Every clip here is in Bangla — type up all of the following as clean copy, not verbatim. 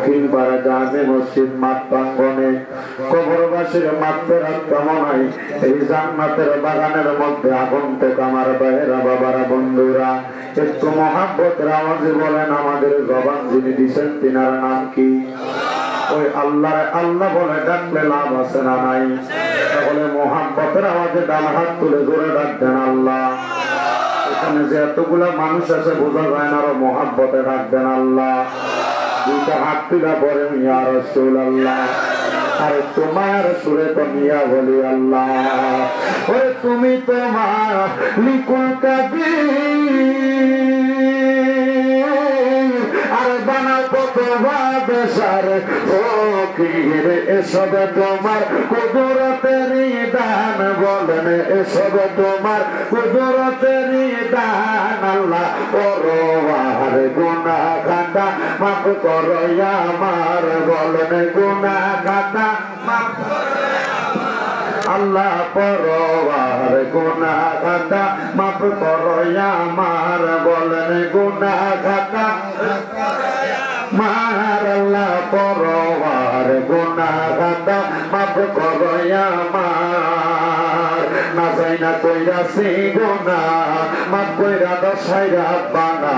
দক্ষিণ পাড়া জামে মসজিদ মাঠ প্রাঙ্গণে কবরবাসীর মাগফিরাত কামনায় এই জান্নাতের বাগানের মধ্যে আগন্তুক আমার ভাইয়েরা বাবারা বন্ধুরা একটু মহাব্বতের আওয়াজে বলেন আমাদের জবান যিনি দিচ্ছেন তিনার নাম কি? ওই আল্লাহ আল্লাহ বলে ডাকলে লাভ আছে না নাই? তাহলে মহাব্বতের আওয়াজে ডান হাত তুলে জোরে ডাকবেন আল্লাহ। এখানে যে এতগুলা মানুষ আছে বোঝা যায় না, আরো মহাব্বতে ডাকবেন আল্লাহ। দুইটা হাত তুলা পরে ইয়া রাসূলুল্লাহ, আর তোমার সুরে তো মিয়া বলি আল্লাহ। ওরে তুমি তোমার লিকুল কাবীর আর বানাও কতবার বেশার ফকির, এসব তোমার কুদরতের দান বলেন, এসব তোমার কুদরতের দান। আল্লাহ পরওয়ার গুনাহ খাতা মাফ করো আমার, বলেন গুনাহ খাতা মাফ করো আল্লাহ পরওয়ার গুনাহ খাতা মাফ করো আমার, বলেন গুনাহ খাতা মার আল্লাহ পরওয়ার গুনাহ খাতা মাফ করো আমার। না যাই না কইরাছি গুনাহ মাফ কইরা দশাইরা বানা,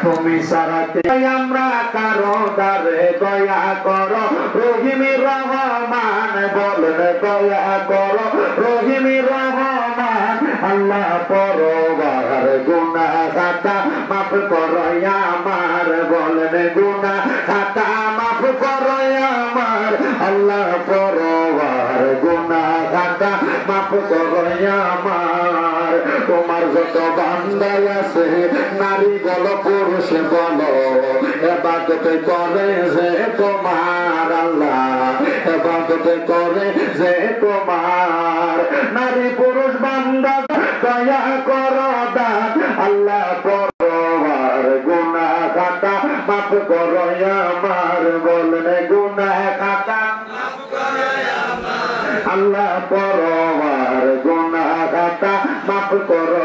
তুমি সারাতে আমরা কারো দারে দয়া করো রহিমি রহমান, বলেন দয়া করো রহিমি রহমান। আল্লাহ পরওয়ার গুনাহ খাতা মাফ করো আমার, বলেন গুনাহ খাতা মাফ করো আমার। আল্লাহ পরওয়ার গুনাহ খাতা মাফ করো আমার। তোমার যত বান্দা আছে নারী বলো পুরুষ বলো, ইবাদত করে যে তোমার আল্লাহ, ইবাদত করে যে তোমার। নারী পুরুষ বান্দা দয়া করো দান, আল্লাহ পরওয়ার গুনাহ খাতা মাফ করো আমার, বলেন গুনাহ খাতা মাফ করো আমার। আল্লাহ পরওয়ার গুনাহ খাতা মাফ করো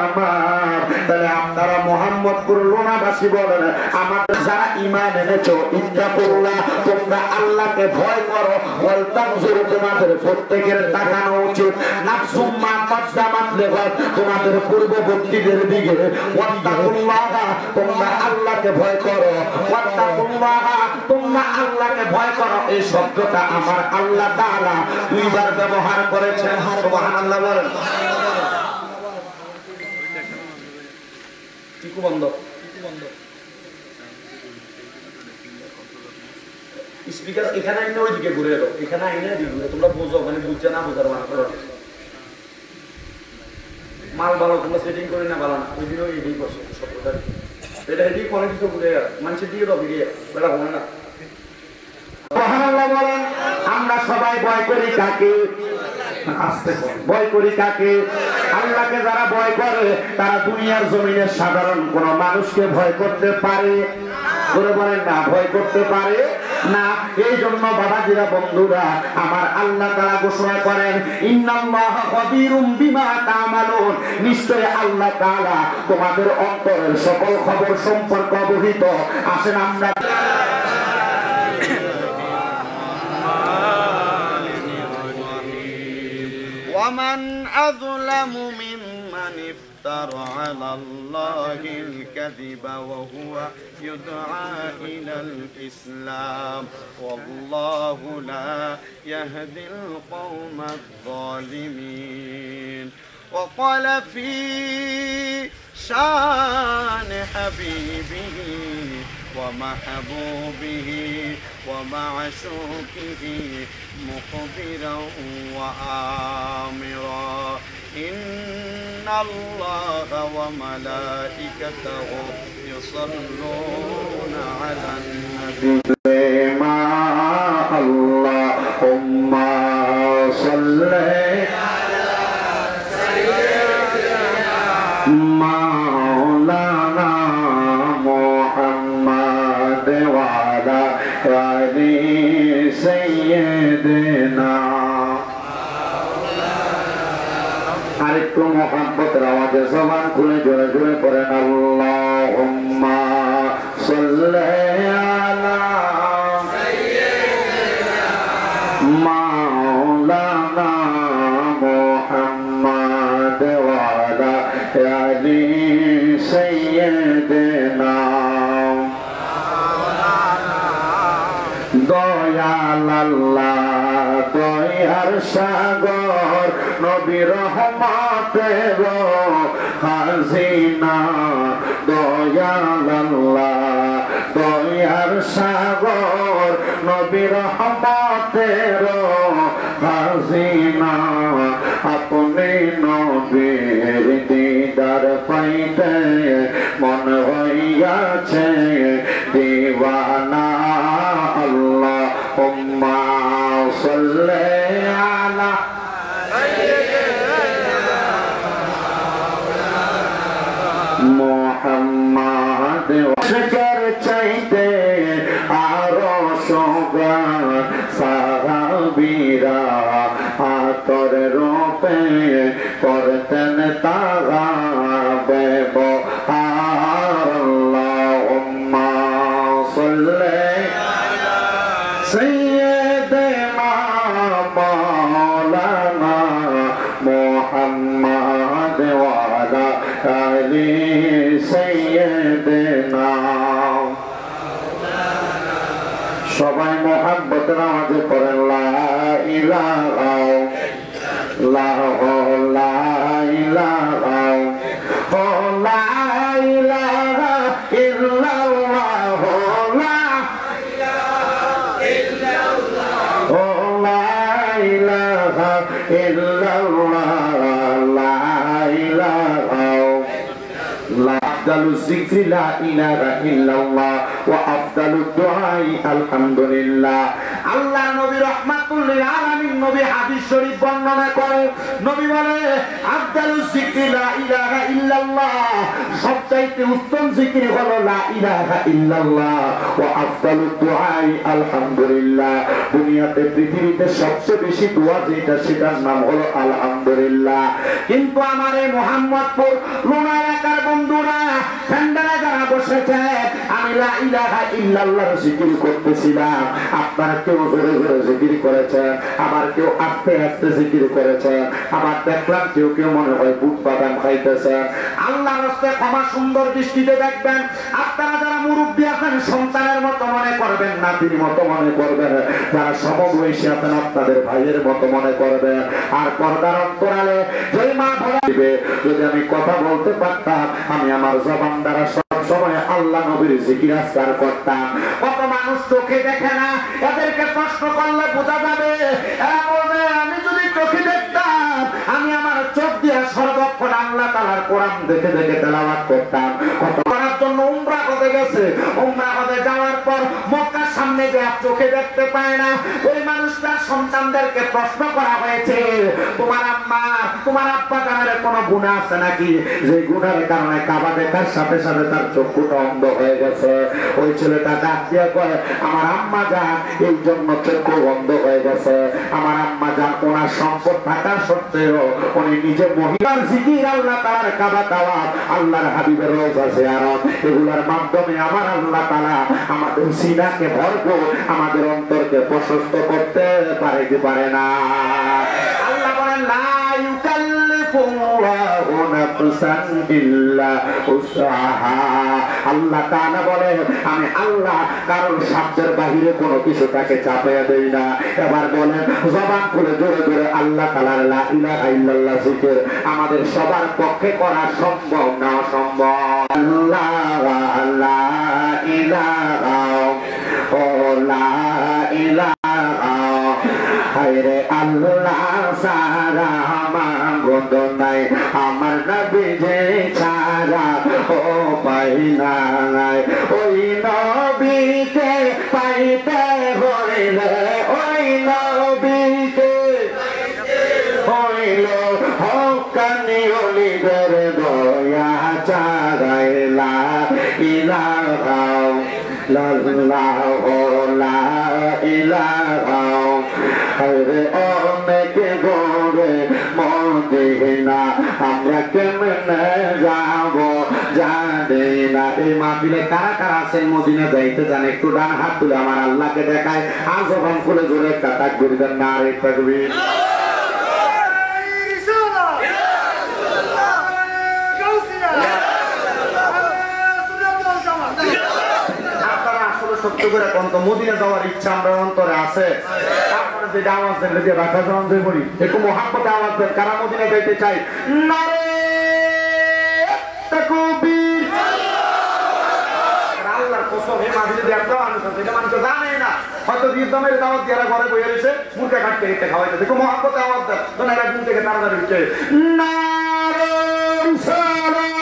আমার। তাহলে আপনারা মোহাম্মদপুর লোনাবাসী বলেন, আমাদের যারা ঈমান এনেছো ইত্তাকুল্লাহ, তোমরা আল্লাহকে ভয় করো। ওয়ালতানজুর, তোমাদের প্রত্যেকের তাকানো উচিত নাফসুম মা কদ্দামাত লিগাদ, তোমাদের পূর্ববর্তীদের দিকে। ওয়াত্তাকুল্লাহ, তোমরা আল্লাহকে ভয় করো। ওয়াত্তাকুল্লাহ, তোমরা আল্লাহকে ভয় করো। এই শব্দটা আমার আল্লাহ তাআলা দুইবার ব্যবহার করেছেন। সুবহানাল্লাহ বলেন। টিকু বন্ধ, স্পিকার এখানে আইনে ওইদিকে ঘুরে এলো, এখানে আইনে ঘুরে, তোমরা বোঝো, মানে বুঝছে না বোঝার মানে করো। মাল ভালো তোমরা সেটিং করে না ভালো না, ওই দিনও এটাই করছে সত্যতা, এটা এটাই করে দিতে ঘুরে মানুষের দিকে রবি গিয়ে বেড়া হবে না। সুবহানাল্লাহ বলেন। আমরা সবাই ভয় করি কাকে? ভয় করি কাকে? আল্লাহকে যারা ভয় করে তারা দুনিয়ার জমিনে সাধারণ কোন মানুষকে ভয় করতে পারে? করে বলেন না, ভয় করতে পারে না। এই জন্য বাবাজিরা বন্ধুরা আমার আল্লাহ তাআলা ঘোষণা করেন, ইন্নাল্লাহা খাবীরুম বিমা তা'মালুন, নিশ্চয় আল্লাহ তাআলা তোমাদের অন্তরের সকল খবর সম্পর্কে অবহিত। আসেন আমরা ومن أظلم ممن افترى على الله الكذب وهو يدعى إلى الإسلام والله لا يهدي القوم الظالمين. وقال في شان حبيبه ومحبوبه ومعشوقه مخبرا وآمرا إن الله وملائكته يصلون على النبي. اللهم صل على سيدنا مولانا محمد وعلى آل سيدنا। আরেকটু মোহাম্মতের আওয়াজে জবান খুলে জোরে জোরে পড়েন, আল্লাহুম্মা সাল্লি আলা দয়াল আল্লাহ দয়ার সাগর নবী রহমতের খাজিনা দয়াল আল্লাহ দয়ার সাগর নবী রহমতের খাজিনা আপনি নবীর দিদার পাইতে মন হইয়াছে দিওয়ানা আল্লাহুম্মা সাল্লি আলা মুহাম্মাদ শকর চাইতে আরো সোগান সাহাবীরা আতর রূপে করতেন তারা ব্যবহার আল্লাহুম্মা সাল্লি সাইয়্যিদিনা মাওলানা মুহাম্মাদ ওয়া আলা আলি সাইয়্যিদিনা সবাই মুহাব্বত নামাজে পড়েন লা ইলাহা ইল্লাল্লাহ লা ইলাহা লা ইলাহা ইল্লাল্লাহ লা ইলাহা ইল্লাল্লাহ লা ইলাহা আফদালু যিকরি লা ইলাহা ইল্লাল্লাহ ওয়া আফদালু দুআই আলহামদুলিল্লাহ। আল্লাহর নবী রাহমাতুল লিল আলামিন নবী হাদিস শরীফ বর্ণনা করে নবী বলে আফদালু যিকরি লা ইলাহা ইল্লাল্লাহ সবচাইতে উত্তম জিকির হলো লা ইলাহা ইল্লাল্লাহ ওয়া আফদালু দুআই আলহামদুলিল্লাহ। দুনিয়াতে পৃথিবীতে সবচেয়ে বেশি দোয়া যেটা সেটার নাম হলো আলহামদুলিল্লাহ। কিন্তু আমার এই মুহাম্মদপুর লোনা এলাকার বন্ধুরা ঠান্ডায় যারা বসেছে আমি লা ইলাহা ইল্লাল্লাহর জিকির করতেছিলাম, আপনারা কেউ জোরে জোরে জিকির করেছেন, আবার কেউ আস্তে আস্তে জিকির করেছেন, আবার দেখলাম কেউ কেউ মনে হয় বুট বাদাম খাইতেছেন। আল্লাহর রাস্তায় ক্ষমা সুন্দর দৃষ্টিতে দেখবেন। আপনারা যারা মুরব্বী আছেন সন্তানের মতো মনে করবেন, নাতির মতো মনে করবেন, যারা সমবয়সী আছেন আপনাদের ভাইয়ের মতো মনে করবেন। আর পর্দার অন্তরালে যেই মা ভরা দিবে, যদি আমি কথা বলতে পারতাম আমি আমার জবান দ্বারা সব সময় আল্লাহ নবীর জিকির আজকার করতাম। কত মানুষ চোখে দেখে না, এদেরকে প্রশ্ন করলে বোঝা যাবে। এরা বলবে আমি যদি চোখে দেখতাম আমি আমার চোখ দিয়ে সর্বক্ষণ আল্লাহ তাআলার কোরআন দেখে দেখে তেলাওয়াত করতাম। কত করার জন্য উমরা করতে গেছে, উমরা করতে যাওয়ার পর মক্কার সামনে যে চোখে দেখতে পায় না, ওই মানুষটার সন্তানদেরকে প্রশ্ন করা হয়েছে তোমার আম্মা তোমার আব্বা জানের কোনো গুনাহ আছে নাকি, যে গুনাহের কারণে কাবা দেখার সাথে সাথে তার চক্ষুটা অন্ধ হয়ে গেছে। ওই ছেলেটা ডাক দিয়া কয় আমার আম্মা জান এই জন্য চক্ষু বন্ধ হয়ে গেছে। আমার আম্মা জান ওনার সম্পদ থাকার সত্ত্বেও উনি নিজে মহিলার জিকির আল্লাহ তাআলার কাবা তাওয়াফ আল্লাহর হাবিবের রওজা জিয়ারত এগুলোর মাধ্যমে আমার আল্লাহ তাআলা আমাদের সিনাকে ভরপুর আমাদের অন্তরকে প্রশস্ত করতে পারে কি পারে না। আল্লাহ বলেন লা ইউকাল্লিফুল্লাহু নাফসান ইল্লা উসআহা। আল্লাহ তাআলা বলেন আমি আল্লাহ কারোর সাধ্যের বাহিরে কোনো কিছু তাকে চাপিয়ে দেই না। এবার বলেন জবান খুলে জোরে জোরে আল্লাহ তাআলার লা ইলাহা ইল্লাল্লাহ জিকির আমাদের সবার পক্ষে করা সম্ভব না অসম্ভব। আল্লাহ লা ইলাহা ও লা ইলাহা হায়রে আল্লাহ সারা মাবুদ নাই আমার নবী যে ছাড়া ও পাই নাই। ওই নবীকে পাইতে হইলে ওই নবীকে হইল হক্কানি ওলিদের দয়া চারাইলা ইলাহা লাল্লাহু লা ইলাহা হায়রে অনেকে গরে মদিনা আমরা কেমনে যাব জানি না। এই মাহফিলে কারা কারা আছেন মদিনা যাইতে জান একটু ডান হাত তুলে আমার আল্লাহকে দেখায় আর যখন খুলে জোরে একটা তাকবীর দেন না আর একটা তাকবীর। সত্য করে কোন তো মদিনা যাওয়ার ইচ্ছা আমরা অন্তরে আছে? তারপরে যে আওয়াজ দেন যে রাখা যাওয়ান যে বলি একটু মহাব্বতে আওয়াজ দেন কারা মদিনা যাইতে চাই? নারে তাকবীর! আল্লাহর কসম হে মাঝে যদি একটা মানুষ আছে এটা মানুষ জানে না, হয়তো দীর্ঘমের দাওয়াত দিয়ে ঘরে বসে রয়েছে মুখে কাটতে কেটে খাওয়াইতে দেখো মহাব্বতে আওয়াজ দেন তখন এরা ঘুম থেকে তাড়াতাড়ি উঠছে নারে সালাম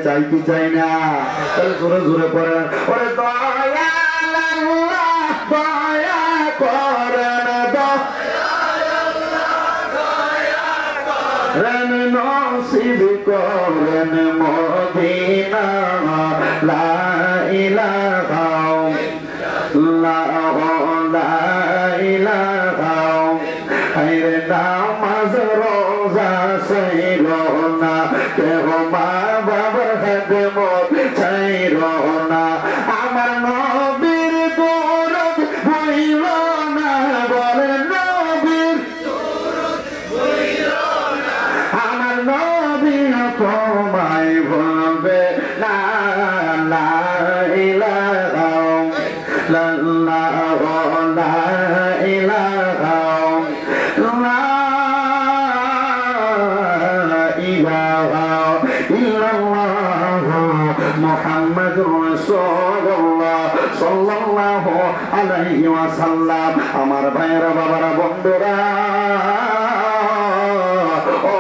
চাই কি চাই না? তাহলে জোরে জোরে পড়েন ওরে দয়া করেন দয়ান নসিব করেন মদিনা লা ইলাহা ইল্লাল্লাহ লা ইলাহা আইরে নামাজ রোজা সইল না কেহ মা বাবার খেদমত চাইল না আমার নবীর দরদ হইল না বলে নবীর আমার নবী তোমায় ভুলবে না লা ইলাহা ইল্লাল্লাহ লা ইলাহা মুহাম্মাদুর রাসূলুল্লাহ সাল্লাল্লাহু আলাইহি ওয়াসাল্লাম। আমার ভাইয়েরা বাবারা বন্ধুরা ও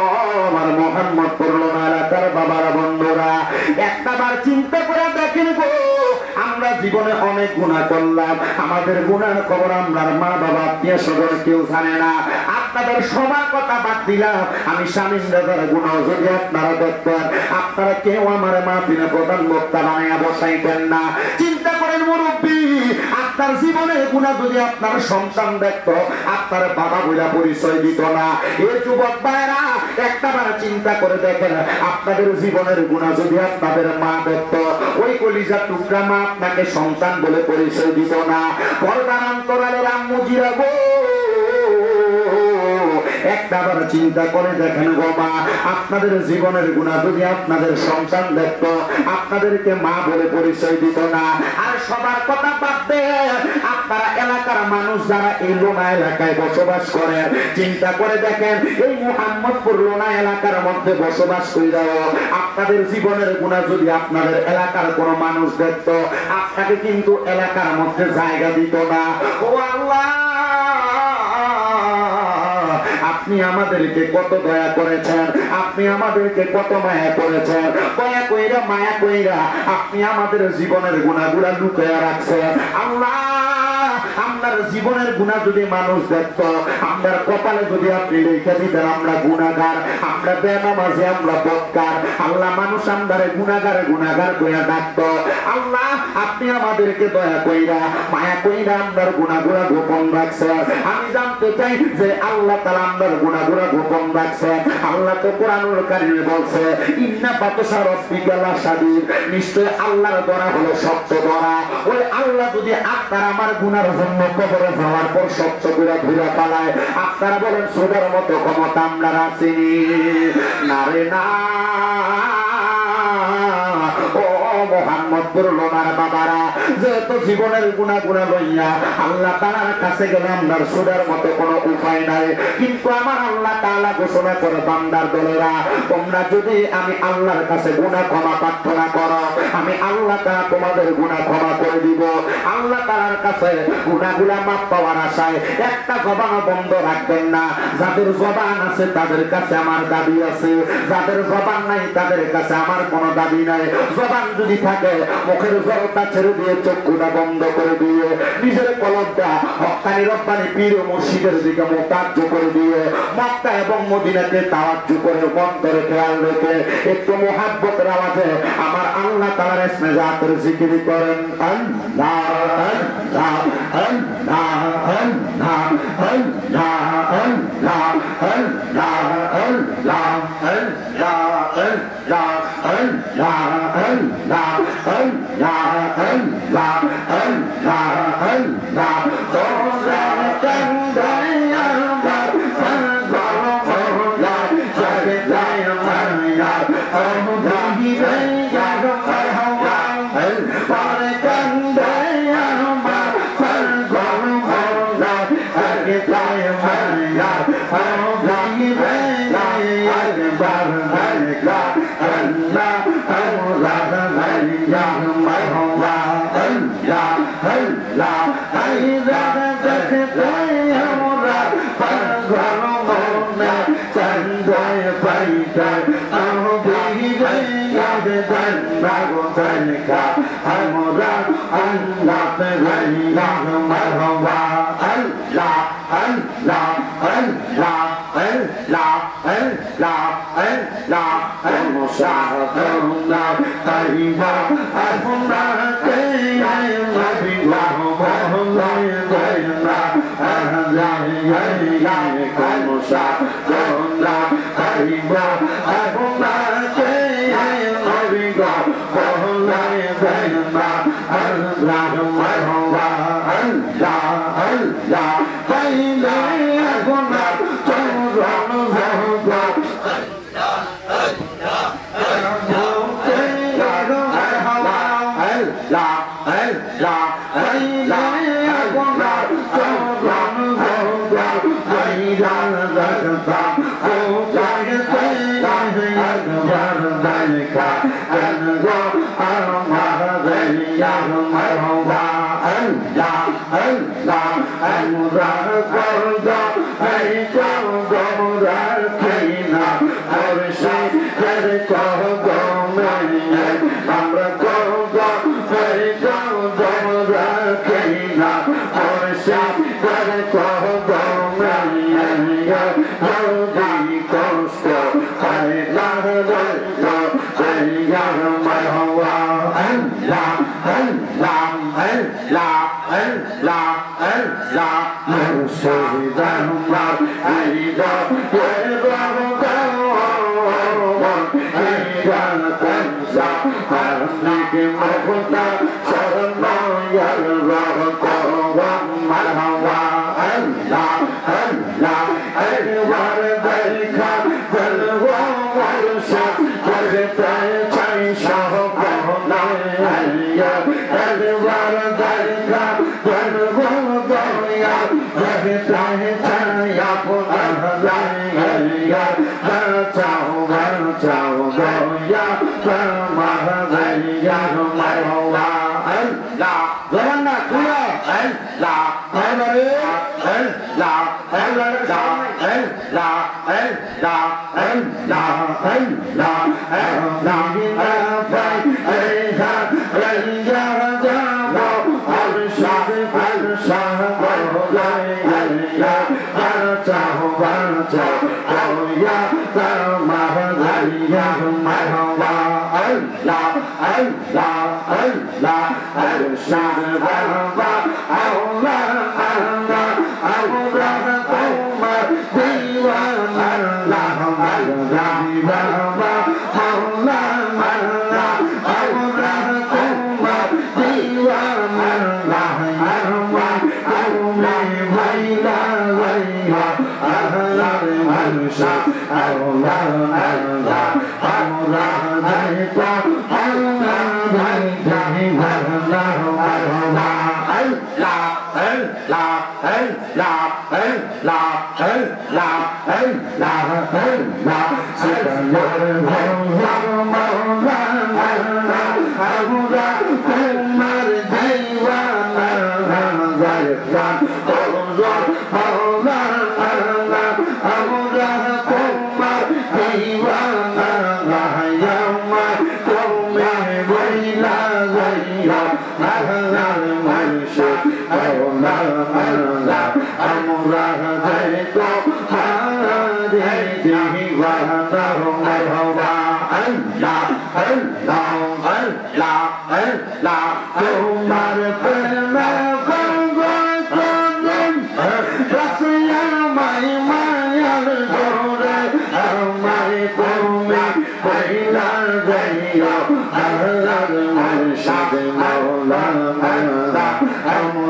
আমার মোহাম্মদপুর এলাকার বাবারা বন্ধুরা একটাবার চিন্তা করে দেখেন গো আমরা জীবনে অনেক গুনাহ করলাম, আমাদের গুনার খবর আমরা মা বাবা আত্মীয় স্বজন কেউ জানে না। আপনাদের সবার কথা বাদ দিলাম, আমি স্বামীর দাদার গুনাহ যদি আপনারা দেখতেন আপনারা কেউ আমার মাহফিলে প্রধান বক্তা বানাইয়া বসাইতেন না। চিন্তা করেন মুরব্বী, আপনার জীবনের গুনাহ যদি আপনার সন্তান দেখত আপনার বাবা বইলা পরিচয় দিত না। এই যুবক ভাইরা একটাবার চিন্তা করে দেখেন আপনাদের জীবনের গুনাহ যদি আপনাদের মা দেখত ওই কলিজার টুকরা মা আপনাকে সন্তান বলে পরিচয় দিত না। পর্দার অন্তরালের আম্মু জিরা গো একটাবার চিন্তা করে দেখেন গো মা আপনাদের জীবনের গুনাহ যদি আপনাদের সন্তান দেখত আপনাদেরকে মা বলে পরিচয় দিত না। আর সবার কথা বাদ দেন আপনারা এলাকার মানুষ যারা এই লোনা এলাকায় বসবাস করেন চিন্তা করে দেখেন এই মুহাম্মদপুর লোনা এলাকার মধ্যে বসবাস কইরাও আপনাদের জীবনের গুনাহ যদি আপনাদের এলাকার কোনো মানুষ দেখত আপনাকে কিন্তু এলাকার মধ্যে জায়গা দিত না। ও আল্লাহ আপনি আমাদেরকে কত দয়া করেছেন, আপনি আমাদেরকে কত মায়া করেছেন, দয়া কইরা মায়া কইরা আপনি আমাদের জীবনের গুনাহগুলা লুকায়া রাখছেন। আল্লাহ আপনার জীবনের গুনাহ যদি মানুষ দেখত আপনার কপালে যদি আপনি লিখে দিতেন আমরা গুনাহগার, আমরা বেনামাজি, আমরা বদকার, আল্লাহ মানুষ আমদারে গুনাহগার গুনাহগার কইরা ডাকতো। আল্লাহ আপনি আমাদেরকে দয়া কইরা মায়া কইরা আপনার গুনাহগুলা গোপন রাখছেন। আমি জানতে চাই যে আল্লাহ তাআলা আপনার গুনাহগুলা গোপন রাখছেন। আল্লাহ তো কোরআনুল কারীমে বলছে ইন্না বাতশা রাব্বিকা লাশাদীদ, নিশ্চয় আল্লাহর দরা হলো শক্ত দরা। ওই আল্লাহ যদি আপনার আমার গুনার জন্য কবরে যাওয়ার পর শক্ত করে ধরে পালায় আপনারা বলেন সোদার মতো ক্ষমতা আমরা রাখিনি নারে না। ও মোহাম্মদপুর লোনার বাবারা যেহেতু জীবনের গুনাহ লইয়া আল্লাহ তাআলার কাছে গেলে আমার সোদার মতো কোনো উপায় নাই, কিন্তু আমার আল্লাহ তাআলা ঘোষণা করে বান্দার দলেরা তোমরা যদি আমি আল্লাহর কাছে গুনাহ ক্ষমা প্রার্থনা করো আমি আল্লাহ তাআলা তোমাদের গুনাহ ক্ষমা করে দিব। আল্লাহ তাআলার কাছে গুনাহগুলা মাফ পাওয়ার আশায় একটা জবান বন্ধ রাখবেন না। যাদের জবান আছে তাদের কাছে আমার দাবি আছে, যাদের জবান নাই তাদের কাছে আমার কোনো দাবি নাই। জবান যদি থাকে মুখের জড়তা ছেড়ে দিয়ে চক্ষুটা বন্ধ করে দিয়ে নিজের কলবটা হক্কানি রব্বানি পীর ও মুর্শিদের দিকে মোতাজ্জ করে দিয়ে মক্কা এবং মদিনাকে তাওয়াজ্জু করে অন্তরে খেয়াল রেখে একটু মুহাব্বতের আওয়াজে আমার আল্লাহ তাআলার ইসমে জাতের জিকির করেন আল্লাহ আল্লাহ আল্লাহ আল্লাহ আল্লাহ আল্লাহ আল্লাহ আল্লাহ আল্লাহ আল্লাহ আল্লাহ আল্লাহ আল্লাহ আল্লাহ আল্লাহ তোরা কান্দে আমার মৌলা জগে যায় মায়া ও দিবে ইয়ার মারহাবা তোরা কান্দে আমার মৌলা জগে যায় মায়া ও দিবে ইয়ার মারহাবা আল্লাহ আল্লাহ মায়া মারহাবা আল্লাহ আল্লাহ আইরা দেখতে আমরা পাগল মনে চন্দ্রয় পাইতে দিবে ইয়াদ বাগো দেখা আমরা আল্লাহ মায়া মারহাবা আল্লাহ আল্লাহ আল্লাহ আল্লাহ আল্লাহ আল্লাহ মুসাফিরনা তাইবা আপনাকে নবী মোহাম্মদ দেনা আল্লাহ ইয়া মুসাফিরনা তাইবা আপনাকে নবী মোহাম্মদ দেনা আল্লাহ মারহাবা আল্লাহ আল্লাহ তাইলে আপনার চরণ ভগবা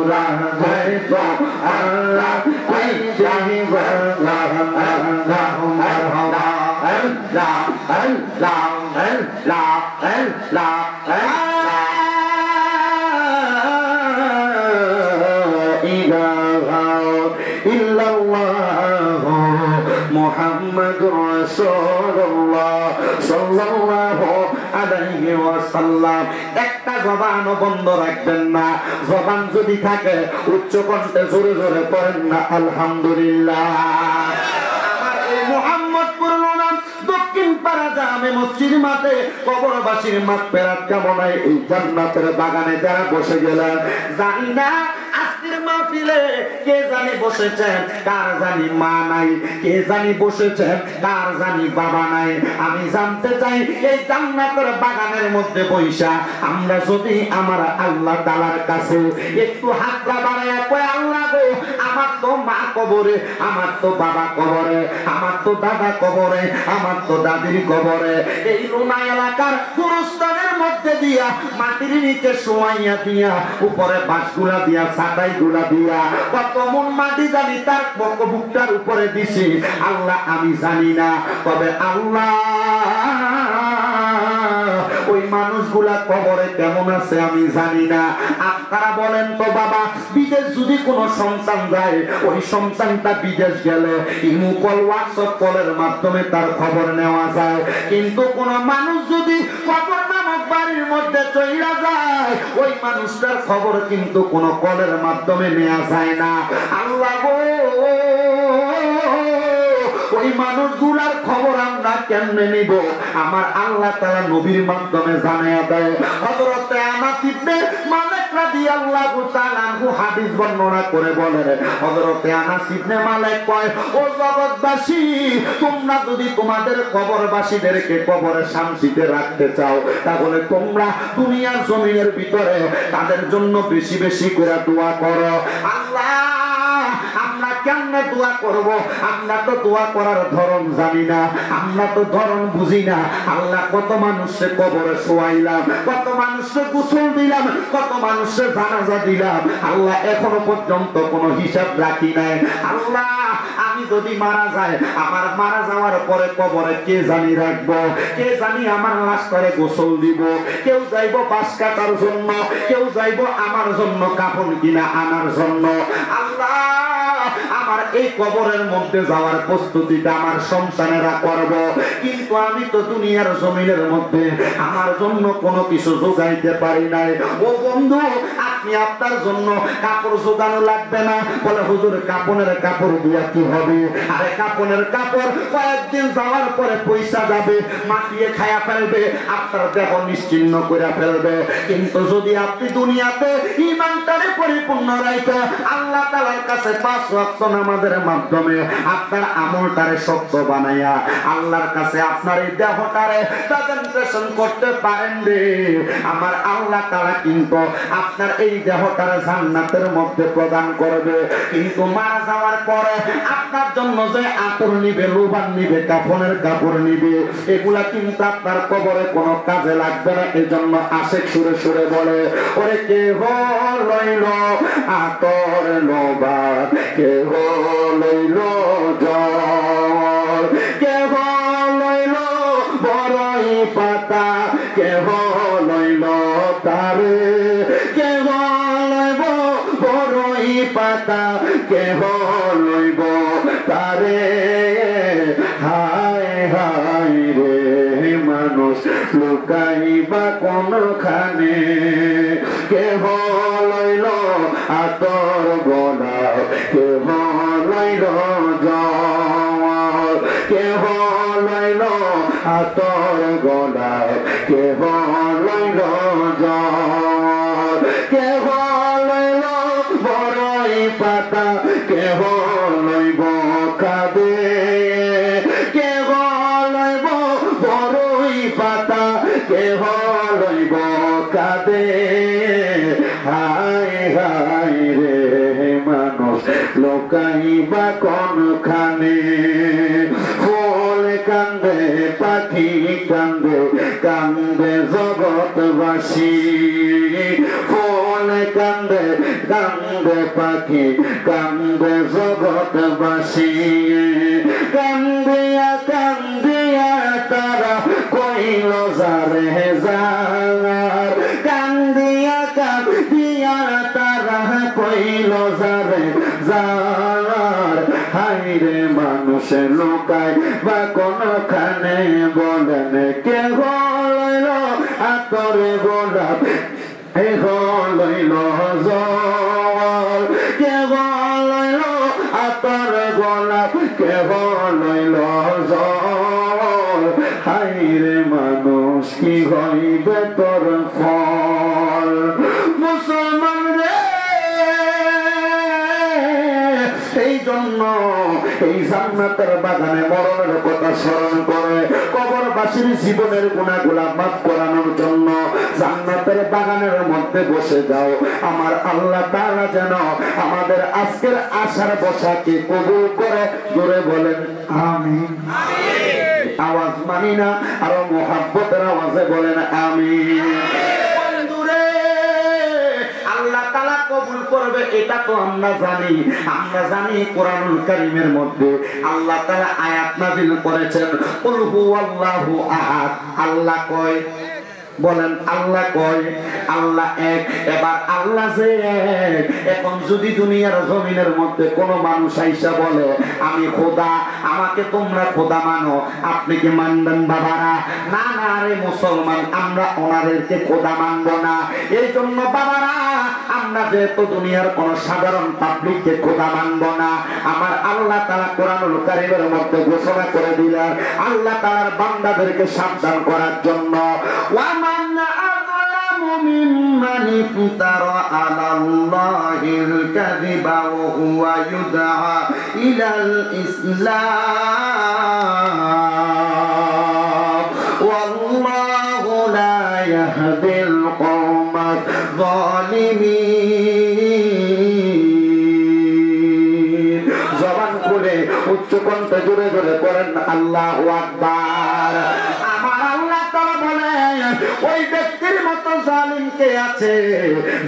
মাওলা জয় গো আল্লাহ আইশাহি আল্লাহ মারহাবা আল্লাহ আল্লাহ আল্লাহ আল্লাহ ইলাহা ইল্লাল্লাহ মুহাম্মাদুর রাসূলুল্লাহ সাল্লাল্লাহু আলাইহি ওয়াসাল্লাম। একটা জবান বন্ধ রাখবেন না, জবান যদি থাকে উচ্চ কণ্ঠে জোরে জোরে পড়েন না আলহামদুলিল্লাহ। আমার এই মুহাম্মদপুর নাম দক্ষিণ পাড়া জামে মসজিদ মাঠে কবরবাসীর মাগফিরাত কামনায় এই জান্নাতের বাগানে যারা বসে গেলেন, জানি না আজকের মাহফিলে কে জানি বসেছেন, কার জানি মা নাই, কে জানি বসেছেন, কার জানি বাবা নাই। আমি জানতে চাই এই জান্নাতের বাগানের মধ্যে বৈশা আমরা যদি আমার আল্লাহ তাআলার কাছে একটু হাতটা বাড়ায় কই, আল্লাহ গো আমার তো মা কবরে, আমার তো বাবা কবরে, আমার তো দাদা কবরে, আমার তো দাদির কবরে, এই রুনা এলাকার পুরস্কারের মধ্যে দিয়া মাটির নিচে শোয়াইয়া দিয়া উপরে বাঁশগুলা দিয়া ছাটাই গুলা দিয়া কত মন মাটি জানি তার বুকটার উপরে দিছি আল্লাহ আমি জানি না, তবে আল্লাহ ওই মানুষগুলা কবরে কেমন আছে আমি জানি না। আপনারা বলেন তো বাবা, বিদেশ যদি কোনো সন্তান যায়, ওই সন্তানটা বিদেশ গেলে ইমো কল হোয়াটসঅ্যাপ কলের মাধ্যমে তার খবর নেওয়া যায়, কিন্তু কোন মানুষ যদি কবর নামক বাড়ির মধ্যে চইলা যায়, ওই মানুষটার খবর কিন্তু কোন কলের মাধ্যমে নেওয়া যায় না। আল্লাহ গো ওই মানুষগুলার খবর আমরা কেমনে নিব? আমার আল্লাহ তাআলা নবীর মাধ্যমে জানায়া দেয়। হযরত আনাস ইবনে মালিক রাদিয়াল্লাহু তাআলা আনহু হাদিস বর্ণনা করে বলেন, হযরত আনাস ইবনে মালিক কয়, ও জগৎবাসী, তোমরা যদি তোমাদের কবরবাসীদেরকে কবরে শান্তিতে রাখতে চাও, তাহলে তোমরা দুনিয়ার জমিনের ভিতরে তাদের জন্য বেশি বেশি করে দোয়া করো। আল্লাহ আমরা কেমনে দোয়া করব? আমরা তো দোয়া করার ধরন জানি না, আমরা তো ধরন বুঝি না। আল্লাহ কত মানুষকে কবরে শোয়াইলাম, কত মানুষকে গোসল দিলাম, কত মানুষকে জানাজা দিলাম, আল্লাহ এখনো পর্যন্ত কোনো হিসাব রাখি নাই। আল্লাহ আমি যদি মারা যাই, আমার মারা যাওয়ার পরে কবরে কে জানি রাখবো, কে জানি আমার লাশ করে গোসল দিব, কেউ যাইব বাঁশ কাটার জন্য, কেউ যাইব আমার জন্য কাফন কিনা আনার জন্য। আল্লাহ আমার এই কবরের মধ্যে যাওয়ার প্রস্তুতিটা আমার সন্তানেরা করব, কিন্তু আমি তো দুনিয়ার জমিনের মধ্যে আমার জন্য কোনো কিছু যোগাইতে পারি নাই। ও বন্ধু, আপনি আপনার জন্য কাপড় জোগানো লাগবে না। বলে হুজুর কাপনের কাপড় দিয়া কি হবে? আরে কাপনের কাপড় কয়েকদিন যাওয়ার পরে পয়সা যাবে, মাটিয়ে খায়া ফেলবে, আপনার দেহ নিশ্চিহ্ন করে ফেলবে। কিন্তু যদি আপনি দুনিয়াতে ঈমানটারে পরিপূর্ণ রাখে আল্লাহ তাআলার কাছে 5 ওয়াক্ত নামাজের মাধ্যমে আপনার আমলটারে শক্ত বানাইয়া আল্লাহর কাছে আপনার এই দেহটারে প্রেজেন্টেশন করতে পারেন রে, আমার আল্লাহ তাআলা কিন্তু আপনার এই দেহটারে জান্নাতের মধ্যে প্রদান করবে। কিন্তু মারা যাওয়ার পরে আপনার জন্য যে আতর নিবে, লোবান নিবে, কাফনের কাপড় নিবে, এগুলা কিন্তু আপনার কবরে কোনো কাজে লাগবে না। এজন্য আশেক সুরে সুরে বলে, ওরে কে লইল আতর লোবান, কে লইল জল, কে লইল বড়ই পাতা, কে লইল তারে, কে লইব বড়ই পাতা, কে লইব তারে। হায় হায় রে মানুষ লুকাইবা কোনখানে, কে লইল আতর গোলাপ, কে লইল জল, কে লইল আতর গোলাপ, কে লইল জল, কে লইল বড়ই পাতা, কে লইব কাঁদে, কে লইব বড়ই পাতা, কে লইব কাঁদে। হায় হায় রে মানুষ লোকাইবা কোনখানে, ফুল কান্দে, পাখি কান্দে, কান্দে জগৎবাসী, ফুল কান্দে কান্দে পাখি কান্দে জগৎবাসী কান্দিয়া কান্দিয়া তারা কইল যারে যার কান্দিয়া কান্দিয়া তারা কইল যারে যার হাইরে মানুষে লোকায় বা কোনখানে বলেন কে হইল আতরে গোলাপ হে হইল জল কে হইল আতরে গোলাপ কে হইল জল হাইরে মানুষ কি হইবে তোর ফল মুসলমান রে এই জন্য এই জান্নাতের বাগানে মরণের কথা স্মরণ করে কবরবাসীর জীবনের গুনাহগুলা মাফ করানোর জন্য জান্নাতের বাগানের মধ্যে বসে যাও আমার আল্লাহ তাআলা যেন আমাদের আজকের আশার বসাকে কবুল করে জোরে বলেন আমিন আওয়াজ মানি না আর মুহাব্বতের আওয়াজে বলেন আমিন বন্ধুরে আল্লাহ তাআলা কবুল করবে এটা তো আমরা জানি কোরআনুল কারীমের মধ্যে আল্লাহ তাআলা আয়াত নাযিল করেছেন কুল হুয়াল্লাহু আহাদ আল্লাহ কয় বলেন আল্লাহ কয় আল্লাহ এক এবার আল্লাহ যে এক এখন যদি দুনিয়ার জমিনের মধ্যে কোন মানুষ আইসা বলে আমি খোদা আমাকে তোমরা খোদা মানো আপনি কি মানবেন বাবারা না না রে মুসলমান আমরা ওনাদেরকে খোদা মানব না এই জন্য বাবারা আমরা যেহেতু দুনিয়ার কোন সাধারণ পাবলিককে খোদা মানব না আমার আল্লাহ তাআলা কোরআনুল কারীমের মধ্যে ঘোষণা করে দিলেন আল্লাহ তাআলার বান্দাদেরকে সাবধান করার জন্য ممن افترى على الله الكذب وهو يدعى إلى الإسلام والله لا يهدي القوم الظالمين জবান খুলে উচ্চ কণ্ঠে জোরে জোরে করেন আল্লাহু আকবার আমার আল্লাহ তাআলা বলেন ওই ব্যক্তির মতো জালিম কে আছে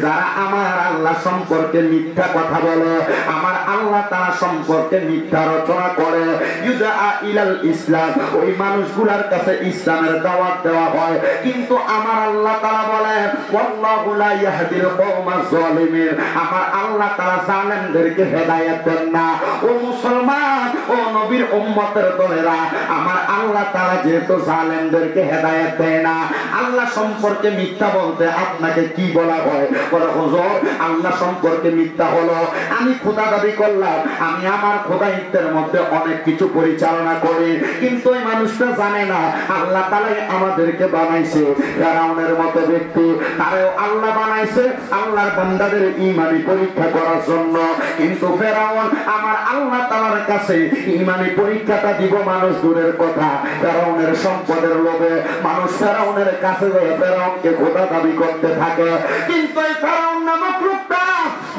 যারা আমার আল্লাহ সম্পর্কে মিথ্যা কথা বলে আমার আল্লাহ তাআলা সম্পর্কে মিথ্যা রচনা করে ইউদা ইলাল ইসলাম ওই মানুষগুলোর কাছে ইসলামের দাওয়াত দেওয়া হয় কিন্তু আমার আল্লাহ তাআলা বলেন ওয়াল্লাহু লা ইয়াহদিল কওমাজ জালিমিন আমার আল্লাহ তাআলা জালেমদেরকে হেদায়েত দেন না ও মুসলমান ও নবীর উম্মতের দলেরা আমার আল্লাহ তাআলা যেহেতু জালেমদেরকে হেদায়েত দেয় না আল্লাহ সম্পর্কে মিথ্যা বলতে আপনাকে কি বলা হয় বলে হুজুর আল্লাহ সম্পর্কে মিথ্যা হলো আমি খোদা দাবি করলাম আমি আমার খোদাইত্বের মধ্যে অনেক কিছু পরিচালনা করি কিন্তু এই মানুষটা জানে না আল্লাহ তাআলাই আমাদেরকে বানাইছে ফেরাউনের মতো ব্যক্তি তারেও আল্লাহ বানাইছে আল্লাহর বান্দাদের ঈমানি পরীক্ষা করার জন্য কিন্তু ফেরাউন আমার আল্লাহ তাআলার কাছে ঈমানি পরীক্ষাটা দিব মানুষ দূরের কথা ফেরাউনের সম্পদের লোভে মানুষ ফেরাউনের কাছে গিয়ে ফেরাউনকে খোদা দাবি করতে থাকে কিন্তু এই ফেরাউন নামক লোকটা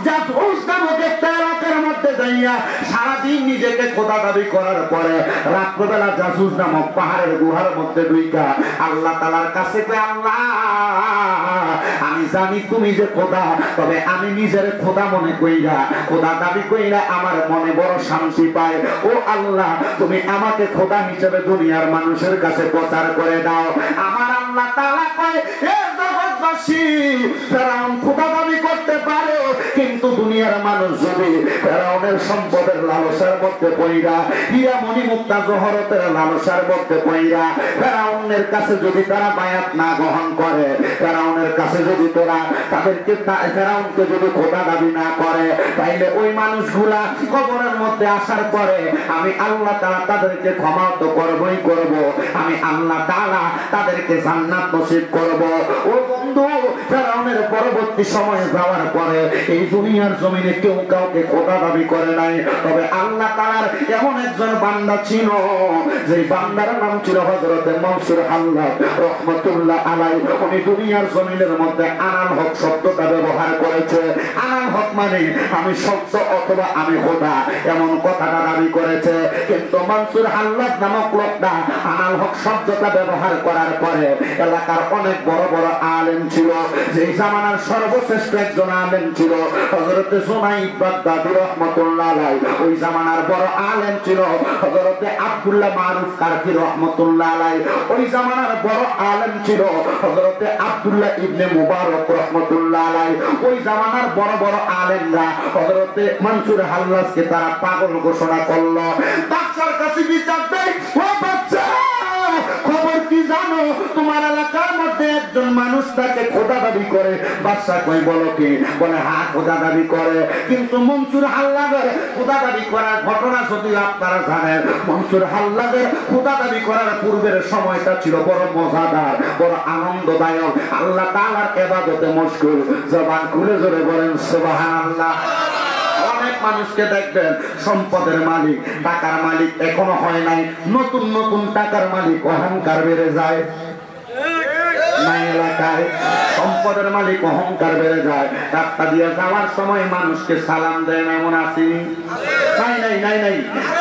জাসুস নামক একটা এলাকার মধ্যে যাইয়া সারাদিন নিজেকে খোদা দাবি করার পরে রাত্রবেলা জাসুস নামক পাহাড়ের গুহার মধ্যে ঢুইকা আল্লাহ তাআলার কাছে কয় আল্লাহ আমি জানি তুমি যে খোদা তবে আমি নিজের খোদা মনে কইরা খোদা দাবি কইরা আমার মনে বড় শান্তি পায় ও আল্লাহ তুমি আমাকে খোদা হিসেবে দুনিয়ার মানুষের কাছে প্রচার করে দাও আমার আল্লাহ তাআলা কয় হে জগৎবাসী ফেরাউন খোদা দাবি করতে পারে কিন্তু দুনিয়ার মানুষ যদি ফেরাউনের সম্পদের লালসার মধ্যে পইরা হীরা মণি মুক্তা জহরতের লালসার মধ্যে পইরা ফেরাউনের কাছে যদি তারা বায়াত না গ্রহণ করে ফেরাউনের কাছে যদি তোরা তাদেরকে ফেরাউনকে যদি খোদা দাবি না করে তাইলে ওই মানুষগুলা কবরের মধ্যে আসার পরে আমি আল্লাহ তাআলা তাদেরকে ক্ষমা তো করবই করব আমি আল্লাহ তাআলা তাদেরকে জান্নাত নসিব করব ও বন্ধু ফেরাউনের পরবর্তী সময়ে যাওয়ার পরে এই দুনিয়ার জমিনে কেউ কাউকে খোদা দাবি করে নাই তবে আল্লাহ তাআলার এমন একজন বান্দা ছিল যে বান্দার নাম ছিল হযরত মনসুর আল্লাহ রাহমাতুল্লাহ আলাইহি উনি দুনিয়ার জমিনের মধ্যে আনাল হক শব্দটা ব্যবহার করেছে আনাল হক মানে আমি সত্য অথবা আমি খোদা এমন কথাটা দাবি করেছে কিন্তু মনসুর আল্লাহ নামক লোকটা আনাল হক শব্দটা ব্যবহার করার পরে এলাকার অনেক বড় বড় আলেম ছিল যেই জামানার সর্বশ্রেষ্ঠ একজন আলেম ছিল হযরতে জুনাইদ বাগদাদী রাহমাতুল্লাহ আলাইহি। ওই জামানার বড় আলেম ছিল হযরতে আব্দুল্লাহ মারুফ কারকি রাহমাতুল্লাহ আলাইহি। ওই জামানার বড় আলেম ছিল হযরতে আব্দুল্লাহ ইবনে মুবারক রাহমাতুল্লাহ আলাইহি। ওই জামানার বড় বড় আলেমরা হযরতে মনসুর হাল্লাজকে তারা পাগল ঘোষণা করলো। বাদশার কাছে বিচার দেয়, ও বাদশা খবর কি জানো, তোমার এলাকার মধ্যে একজন মানুষ তাকে খোদা দাবি করে। বাদশা কই বলো কি? বলে হ্যাঁ খোদা দাবি করে। কিন্তু মনসুর হাল্লাজের খোদা দাবি করার ঘটনা যদি আপনারা জানেন, মনসুর হাল্লাজের খোদা দাবি করার পূর্বের সময়টা ছিল বড় মজাদার, বড় আনন্দদায়ক। আল্লাহ তাআলার ইবাদতে মশগুল। জবান খুলে জোরে বলেন সুবহানাল্লাহ। অনেক মানুষকে দেখবেন সম্পদের মালিক, টাকার মালিক এখনো হয় নাই, নতুন নতুন টাকার মালিক অহংকার বেড়ে যায়। এলাকায় সম্পদের মালিক অহংকার বেড়ে যায়। রাস্তা দিয়ে যাওয়ার সময় মানুষকে সালাম দেয় না, এমন আসেনি? নাই নাই নাই নাই,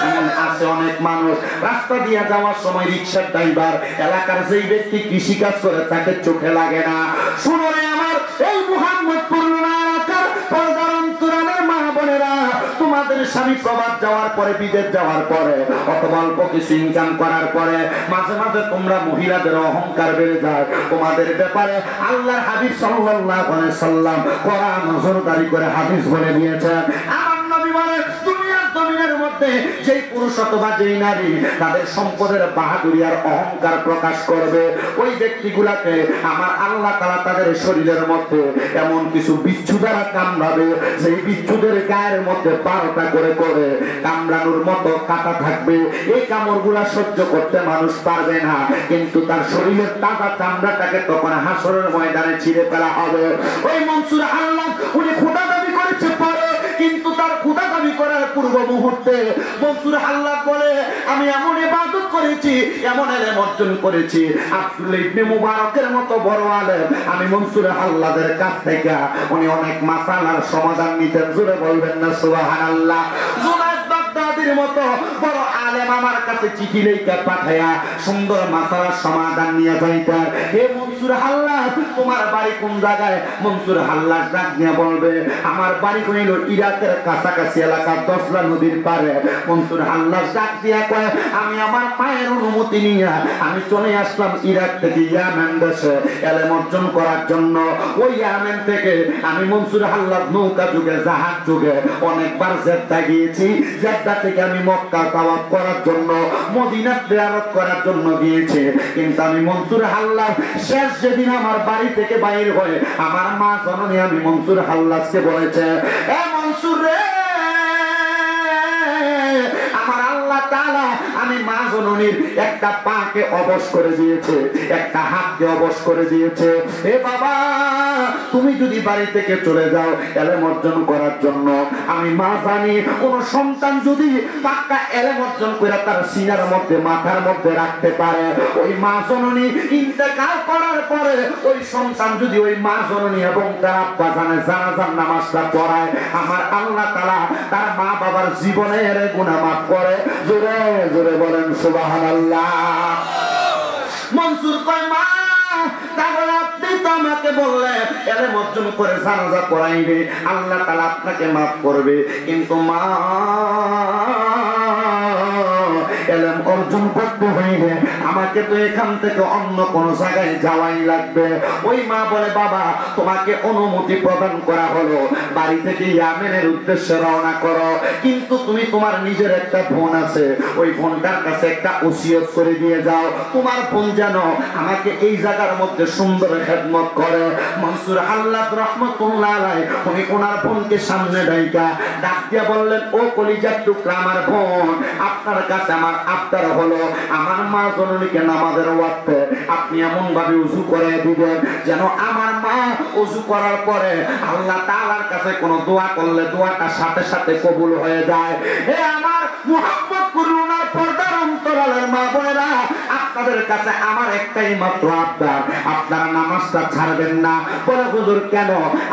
এমন আছে অনেক মানুষ। রাস্তা দিয়ে যাওয়ার সময় রিক্সার ড্রাইভার, এলাকার যেই ব্যক্তি কৃষি কাজ করে তাকে চোখে লাগে না। শুনো রে আমার এই মুহাম্মদপুর এলাকার পর্দার অন্তরালের মা বোনেরা, তোমাদের স্বামী প্রবাদ যাওয়ার পরে, বিদেশ যাওয়ার পরে, অথবা অল্প কিছু ইনকাম করার পরে মাঝে মাঝে তোমরা মহিলাদের অহংকার বেড়ে যায়। তোমাদের ব্যাপারে আল্লাহর হাবিব সাল্লাল্লাহু আলাইহি সাল্লাম কোরআন নজরদারি করে হাদিস বলে দিয়েছেন। আমার নবী বলে দুনিয়ার জমিনের মধ্যে যেই পুরুষ অথবা যেই নারী তাদের সম্পদের বাহাদুরি আর অহংকার প্রকাশ করবে, ওই ব্যক্তিগুলাকে আমার আল্লাহ তাআলা তাদের শরীরের মধ্যে এমন কিছু বিচ্ছু দ্বারা কামড়াবে, সেই বিচ্ছুদের গায়ের মধ্যে 12টা করে করে কামড়ানোর মতো কাটা থাকবে। এই কামড়গুলা সহ্য করতে মানুষ পারবে না, কিন্তু তার শরীরের তাজা চামড়াটাকে তখন হাসরের ময়দানে ছিঁড়ে ফেলা হবে। ওই মনসুর আল্লাহ উনি খোদা দাবি করেছে পরে, কিন্তু তার খোদা দাবি করার পূর্ব মুহূর্তে মনসুর আল্লাহ বলে আমি এমন ইবাদত করেছি, এমন ইলম অর্জন করেছি, আব্দুল্লাহ ইবনে মুবারকের মতো বড় আলেম আমি মনসুর আল্লাহদের কাছ থেকে উনি অনেক মাসালার সমাধান নিতেন। জোরে বলবেন না সুবহানাল্লাহ। জুনাইদ বাগদাদীর মতো বড় আলেম আমার কাছে চিঠি লেখা পাঠায়া সুন্দর মাসালার সমাধান নিয়ে যাইতেন। হে মনসুর হাল্লাজ, তোমার বাড়ি কোন জায়গায়? মনসুর হাল্লাজ ডাক নিয়ে বলবে আমার বাড়ি হইল ইরাকের কাছাকাছি এলাকা, দশলা নদীর পারে। মনসুর হাল্লাজ ডাক দিয়া কয় আমি আমার মায়ের অনুমতি নিয়ে আমি চলে আসলাম ইরাক থেকে ইয়ামেন দেশে ইলম অর্জন করার জন্য। ওই ইয়ামেন থেকে আমি মনসুর হাল্লাজ নৌকা যুগে, জাহাজ যুগে অনেকবার জেদ্দা গিয়েছি। জেদ্দা থেকে আমি মক্কা তাওয়াফ করার জন্য, মদিনা জিয়ারত করার জন্য গিয়েছি। কিন্তু আমি মনসুর হাল্লাজ শেষ যেদিন আমার বাড়ি থেকে বাইর হয়ে আমার মা জননী আমি মনসুর হাল্লাজকে বলেছে, এ মনসুর রে, আমার আল্লাহ তাআলা আমি মা জননীর একটা পাকে অবশ করে দিয়েছে, একটা হাতকে অবশ করে দিয়েছে। এ বাবা, তুমি যদি বাড়ি থেকে চলে যাও ইলম অর্জন করার জন্য, আমি মা জানি কোন সন্তান যদি পাক্কা ইলম অর্জন করে তার সিনার মধ্যে, মাথার মধ্যে রাখতে পারে, ওই মা জননী ইন্তেকাল করার পরে ওই সন্তান যদি ওই মা জননী এবং তার আব্বা জানে জানাজার নামাজটা পড়ায়, আমার আল্লাহ তাআলা তার মা বাবার জীবনের গুনাহ মাফ করে। জোরে জোরে বলেন সুবহানাল্লাহ। মনসুর কয় মা, তাহলে আপনি তো আমাকে বললেন ইলম অর্জন করে জানাজা পড়াইবে, আল্লাহ তাআলা আপনাকে মাফ করবে, কিন্তু মা ইলম অর্জন করতে হইলে আমাকে তো এখান থেকে অন্য কোন জায়গায় যাওয়াই লাগবে। ওই মা বলে বাবা, তোমাকে অনুমতি প্রদান করা হলো, বাড়ি থেকে ইয়ামেনের উদ্দেশ্যে রওনা করো, কিন্তু তুমি তোমার নিজের একটা বোন আছে, ওই বোনটার কাছে একটা ওসিয়ত করে দিয়ে যাও, তোমার বোন যেন আমাকে এই জায়গার মধ্যে সুন্দর খেদমত করে। মনসুর হাল্লাজ রাহমাতুল্লাহ আলাইহি উনি ওনার বোনকে সামনে ডাক দিয়া বললেন, ও কলিজার টুকরা আমার বোন, আপনার কাছে আমার আবদার হলো আমার মা জননীকে নামাজের ওয়াক্তে আপনি এমন ভাবে ওযু করে দিবেন যেন আমার মা ওযু করার পরে আল্লাহ তাআলার কাছে কোনো দোয়া করলে দোয়াটা সাথে সাথে কবুল হয়ে যায়। হে আমার মুহাম্মদপুর পর্দার অন্তরালের মা বোনেরা, আপনাদের কাছে আমার একটাই মাত্র আবদার, আপনারা নামাজটা ছাড়বেন না। বলে হুজুর কেন?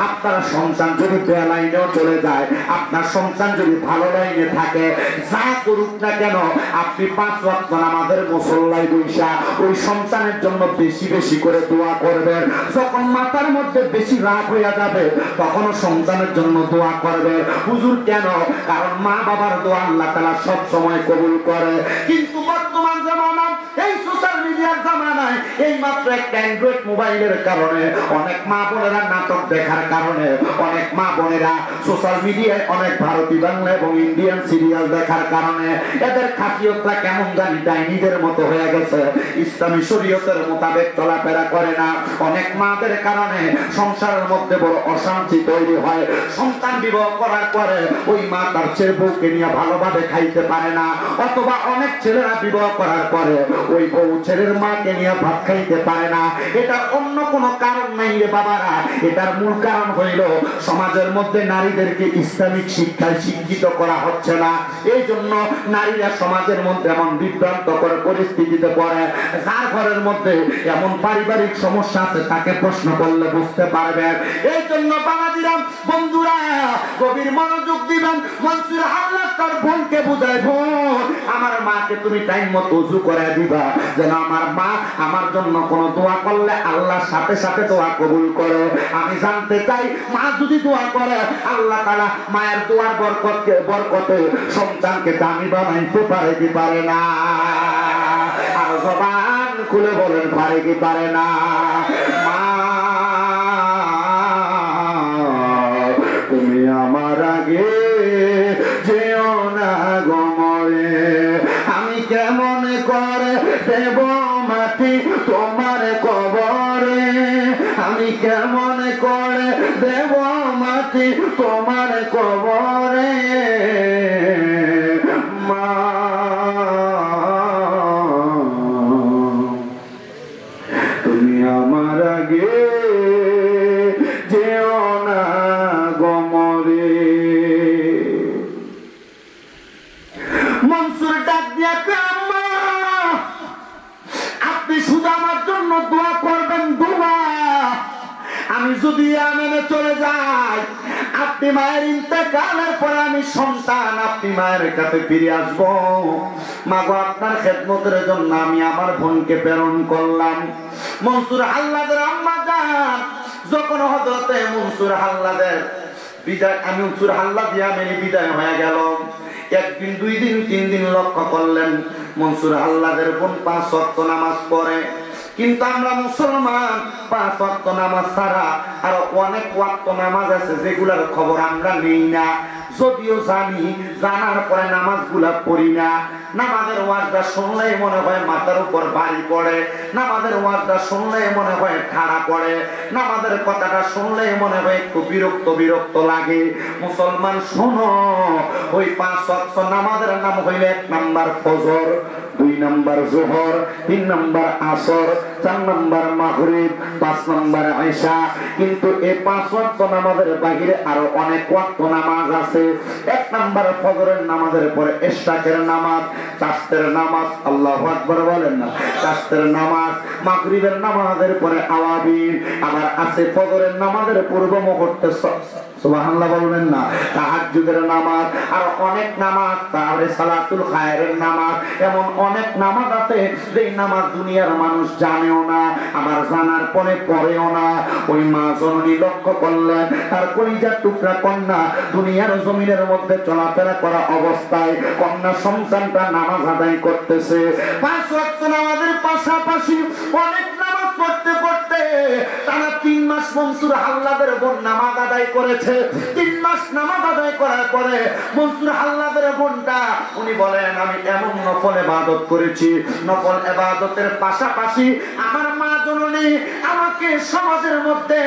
আপনার সন্তান যদি বেলাইনেও চলে যায়, আপনার সন্তান যদি ভালো লাইনে থাকে, যা করুক না কেন, আপনি 5 ওয়াক্ত নামাজের মুসল্লায় বৈশা ওই সন্তানের জন্য বেশি বেশি করে দোয়া করবেন। যখন মাথার মধ্যে বেশি রাগ হয়ে যাবে তখনও সন্তানের জন্য দোয়া করবে। হুজুর কেন? কারণ মা বাবার দোয়া আল্লাহ তাআলা সব সময় কবুল করে। কিন্তু বর্তমান জামানা, এই সোশ্যাল মিডিয়ার জামানায়, এই মাত্র একটা অ্যান্ড্রয়েড মোবাইলের কারণে অনেক মা বোনেরা নাটক দেখার কারণে, অনেক মা বোনেরা সোশ্যাল মিডিয়ায় অনেক ভারতীয় বাংলা এবং ইন্ডিয়ান সিরিয়াল দেখার কারণে এদের খাসিয়তটা কেমন জানি ডাইনিদের মতো হয়ে গেছে। ইসলামী শরীয়তের মোতাবেক চলাফেরা করে না। অনেক মাদের কারণে সংসারের মধ্যে বড় অশান্তি তৈরি হয়। সন্তান বিবাহ করার পরে ওই মা তার ছেলে বউকে নিয়ে ভালোভাবে খাইতে পারে না, অথবা অনেক ছেলেরা বিবাহ করার পরে ওই বউ ছেলের মাকে নিয়ে ভাত খাইতে পারে না। এটা অন্য কোনো কারণ নাই রে বাবারা। এটার মূল কারণ হইল সমাজের মধ্যে নারীদেরকে ইসলামিক শিক্ষায় শিক্ষিত করা হচ্ছে না। এই জন্য নারীরা সমাজের মধ্যে এমন বিভ্রান্তকর পরিস্থিতিতে পড়ে। যার ঘরের মধ্যে এমন পারিবারিক সমস্যা আছে তাকে প্রশ্ন করলে বুঝতে পারবেন। এই জন্য বাবাজিরা, বন্ধুরা, গভীর মনোযোগ দিবেন। মনসুর হাল্লাদ তার বোনকে বুঝায়, বোন আমার মাকে তুমি টাইম মতো ওযু করে দিবা, যেন আমার মা আমার জন্য কোনো দোয়া করলে আল্লাহর সাথে সাথে দোয়া কবুল করে। আমি জানতে চাই, মা যদি দোয়া করে আল্লাহ তাআলা মায়ের দোয়ার বরকতে সন্তানকে দামি বানাইতে পারে কি পারে না? আর জবান খুলে বলেন, পারে কি পারে না? মা তুমি আমার আগে যেও না গো মরে, আমি কেমন করে দেব মাটি তোমার কবরে, আমি কেমন করে দেব মাটি তোমার কবরে। মা তুমি আমার আগে যেও না গো মরে। মনসুর ডাক দিয়া আম্মা, আপনি শুধু আমার জন্য দোয়া করবেন, দোয়া। আমি যদি আমেনে চলে যাই, আপনি মায়ের ইন্তেকালের পরে আমি সন্তান, আপনি মায়ের কাছে ফিরে আসবো। মা গো, আপনার খেদমতের জন্য আমি আমার বোনকে প্রেরণ করলাম। মনসুর হাল্লাদের আম্মা যান, যখন হযরতে মনসুর হাল্লাদের বিদায়, আমি মনসুর হাল্লাদ ইয়ামেনি বিদায় হয়ে গেল, একদিন, 2 দিন, 3 দিন লক্ষ্য করলেন মনসুর হাল্লাদের বোন 5 ওয়াক্ত নামাজ পড়ে। কিন্তু আমরা মুসলমান 5 ওয়াক্ত নামাজ ছাড়া আর অনেক ওয়াক্ত নামাজ আছে যেগুলোর খবর আমরা নেই না। যদিও জানি, জানার পরে নামাজগুলা পড়ি না। নামাজের ওয়াজটা শুনলেই মনে হয় মাথার উপর বাড়ি পড়ে, নামাজের ওয়াজটা শুনলেই মনে হয় ঠাড়া পড়ে, নামাজের কথাটা শুনলেই মনে হয় একটু বিরক্ত বিরক্ত লাগে। মুসলমান শোনো, ওই 5 ওয়াক্ত নামাজের নাম হইল 1 নাম্বার ফজর, 2 নাম্বার যোহর, 3 নাম্বার আসর, 4 নাম্বার মাগরিব, 5 নাম্বার ইশা। কিন্তু এই 5 ওয়াক্ত নামাজের বাহিরে আরো অনেক ওয়াক্ত নামাজ আছে। 1 নাম্বার ফজরের নামাজের পরে ইশরাকের নামাজ, চাষতের নামাজ, আল্লাহু আকবার বলেন না, চাষতের নামাজ, মাগরিবের নামাজের পরে আওয়াবিন, আবার আছে ফজরের নামাজের পূর্ব মুহূর্তে সুবহানাল্লাহ বলবেন না, তাহাজ্জুদের নামাজ, আর অনেক নামাজ, তাহলে সালাতুল খায়রের নামাজ। এমন অনেক নামাজ আছে যেই নামাজ দুনিয়ার মানুষ জানেও না, আবার জানার পরে পড়েও না। ওই মা জননী লক্ষ্য করলেন তার কলিজার টুকরা কন্যা দুনিয়ার জমিনের মধ্যে চলাফেরা করা অবস্থায় কন্যা সন্তানটা নামাজ আদায় করতেছে। 5 ওয়াক্ত নামাজের পাশাপাশি অনেক নামাজ পড়তে পড়তে টানা 3 মাস মনসুর হাল্লাদের বোন নামাজ আদায় করেছে। 3 মাস নামাজ আদায় করার পরে মনসুর হাল্লাদের বোনটা উনি বলেন, আমি এমন নফল ইবাদত করেছি, নফল ইবাদতের পাশাপাশি আমার মা জননী আমাকে সমাজের মধ্যে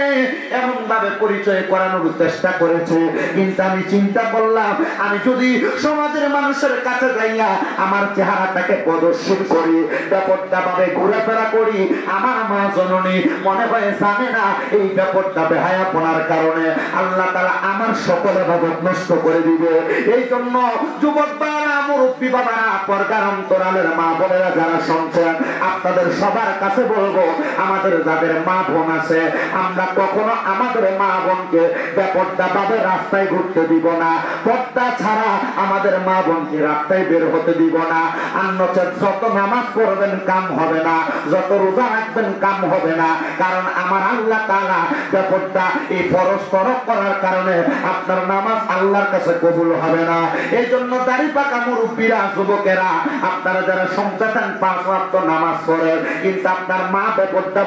এমন ভাবে পরিচয় করানোর চেষ্টা করেছে, কিন্তু আমি চিন্তা করলাম আমি যদি সমাজের মানুষের কাছে যাইয়া আমার চেহারাটাকে প্রদর্শন করি, ব্যাপারটা ভাবে ঘোরাফেরা করি, আমার মা জননী মনে হয় জানে না এই ব্যাপারটা বেহায়াপনার কারণে আল্লাহ তাআলা আমার সকল ইবাদত নষ্ট করে দিবে। এই জন্য যুবক বাবারা, মুরব্বী বাবারা, পর্দার অন্তরালের মা বোনেরা যারা শুনছেন, আপনাদের সবার কাছে বলবো, আমাদের যাদের মা বোন আছে আমরা কখনো আমাদের মা বোনকে বেপর্দা ভাবে রাস্তায় ঘুরতে দিব না, পর্দা ছাড়া আমাদের মা বোনকে রাস্তায় বের হতে দিব না। অন্যথায় যত নামাজ পড়বেন কাম হবে না, যত রোজা রাখবেন কাম হবে না, কারণ আমার আল্লাহ তাআলা বেপর্দা এই ফরজ তরক করার কারণে আপনার নামাজ আল্লাহর কাছে কবুল হবে না। এই জন্য দাড়ি পাকা মুরব্বীরা, যুবকেরা, আপনারা যারা সংসার 5 ওয়াক্ত নামাজ পড়েন কিন্তু আপনার মা বেপর্দা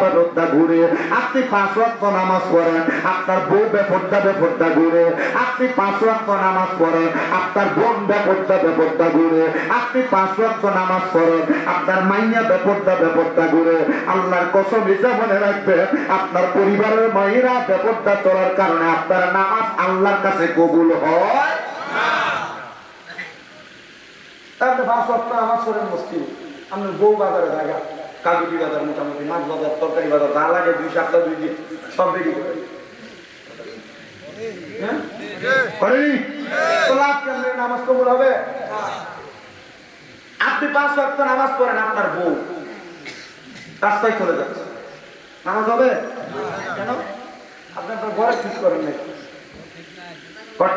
ঘুরে, আপনি 5 ওয়াক্ত নামাজ পড়েন, আপনার বউ বেপর্দা ঘুরে, আপনি 5 ওয়াক্ত নামাজ পড়েন, আপনার বোন বেপর্দা ঘুরে, আপনি 5 ওয়াক্ত নামাজ পড়েন, আপনার মাইয়া বেপর্দা ঘুরে। আল্লাহর কসম এটা মনে রাখবেন, আপনার পরিবারের মায়েরা বেপর্দা চলার কারণে আপনার নামাজ আল্লাহর কাছে কবুল হয় না। তাহলে 5 ওয়াক্ত নামাজ পড়েন মুশকিল, আপনার বউ বাজারে জায়গা, কাজুরি বাজার, মোটামুটি মাছ বাজার, তরকারি বাজার, যা লাগে 2 সপ্তাহ 2 দিন সব রেডি করে নামাজ কবুল হবে? আপনি 5 ওয়াক্ত নামাজ পড়েন, আপনার বউ রাস্তায় চলে যাচ্ছে, নামাজ হবে কেন? আপনি আপনার ঘরে ঠিক করেন নাই,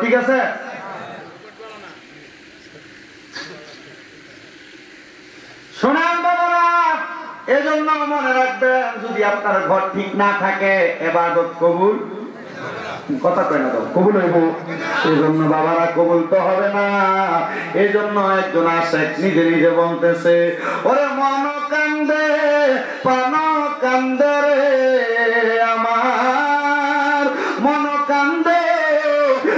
ঠিক আছে? শোনান বাবারা, এজন্য মনে রাখবেন, যদি আপনার ঘর ঠিক না থাকে ইবাদত কবুল, কথা কয় না তো, কবুল হইব? এই জন্য বাবারা কবুল তো হবে না। এই জন্য একজন আশেক নিজে নিজে বলতেছে, ওরে মন কান্দে পান কান্দে রে আমার, মন কান্দে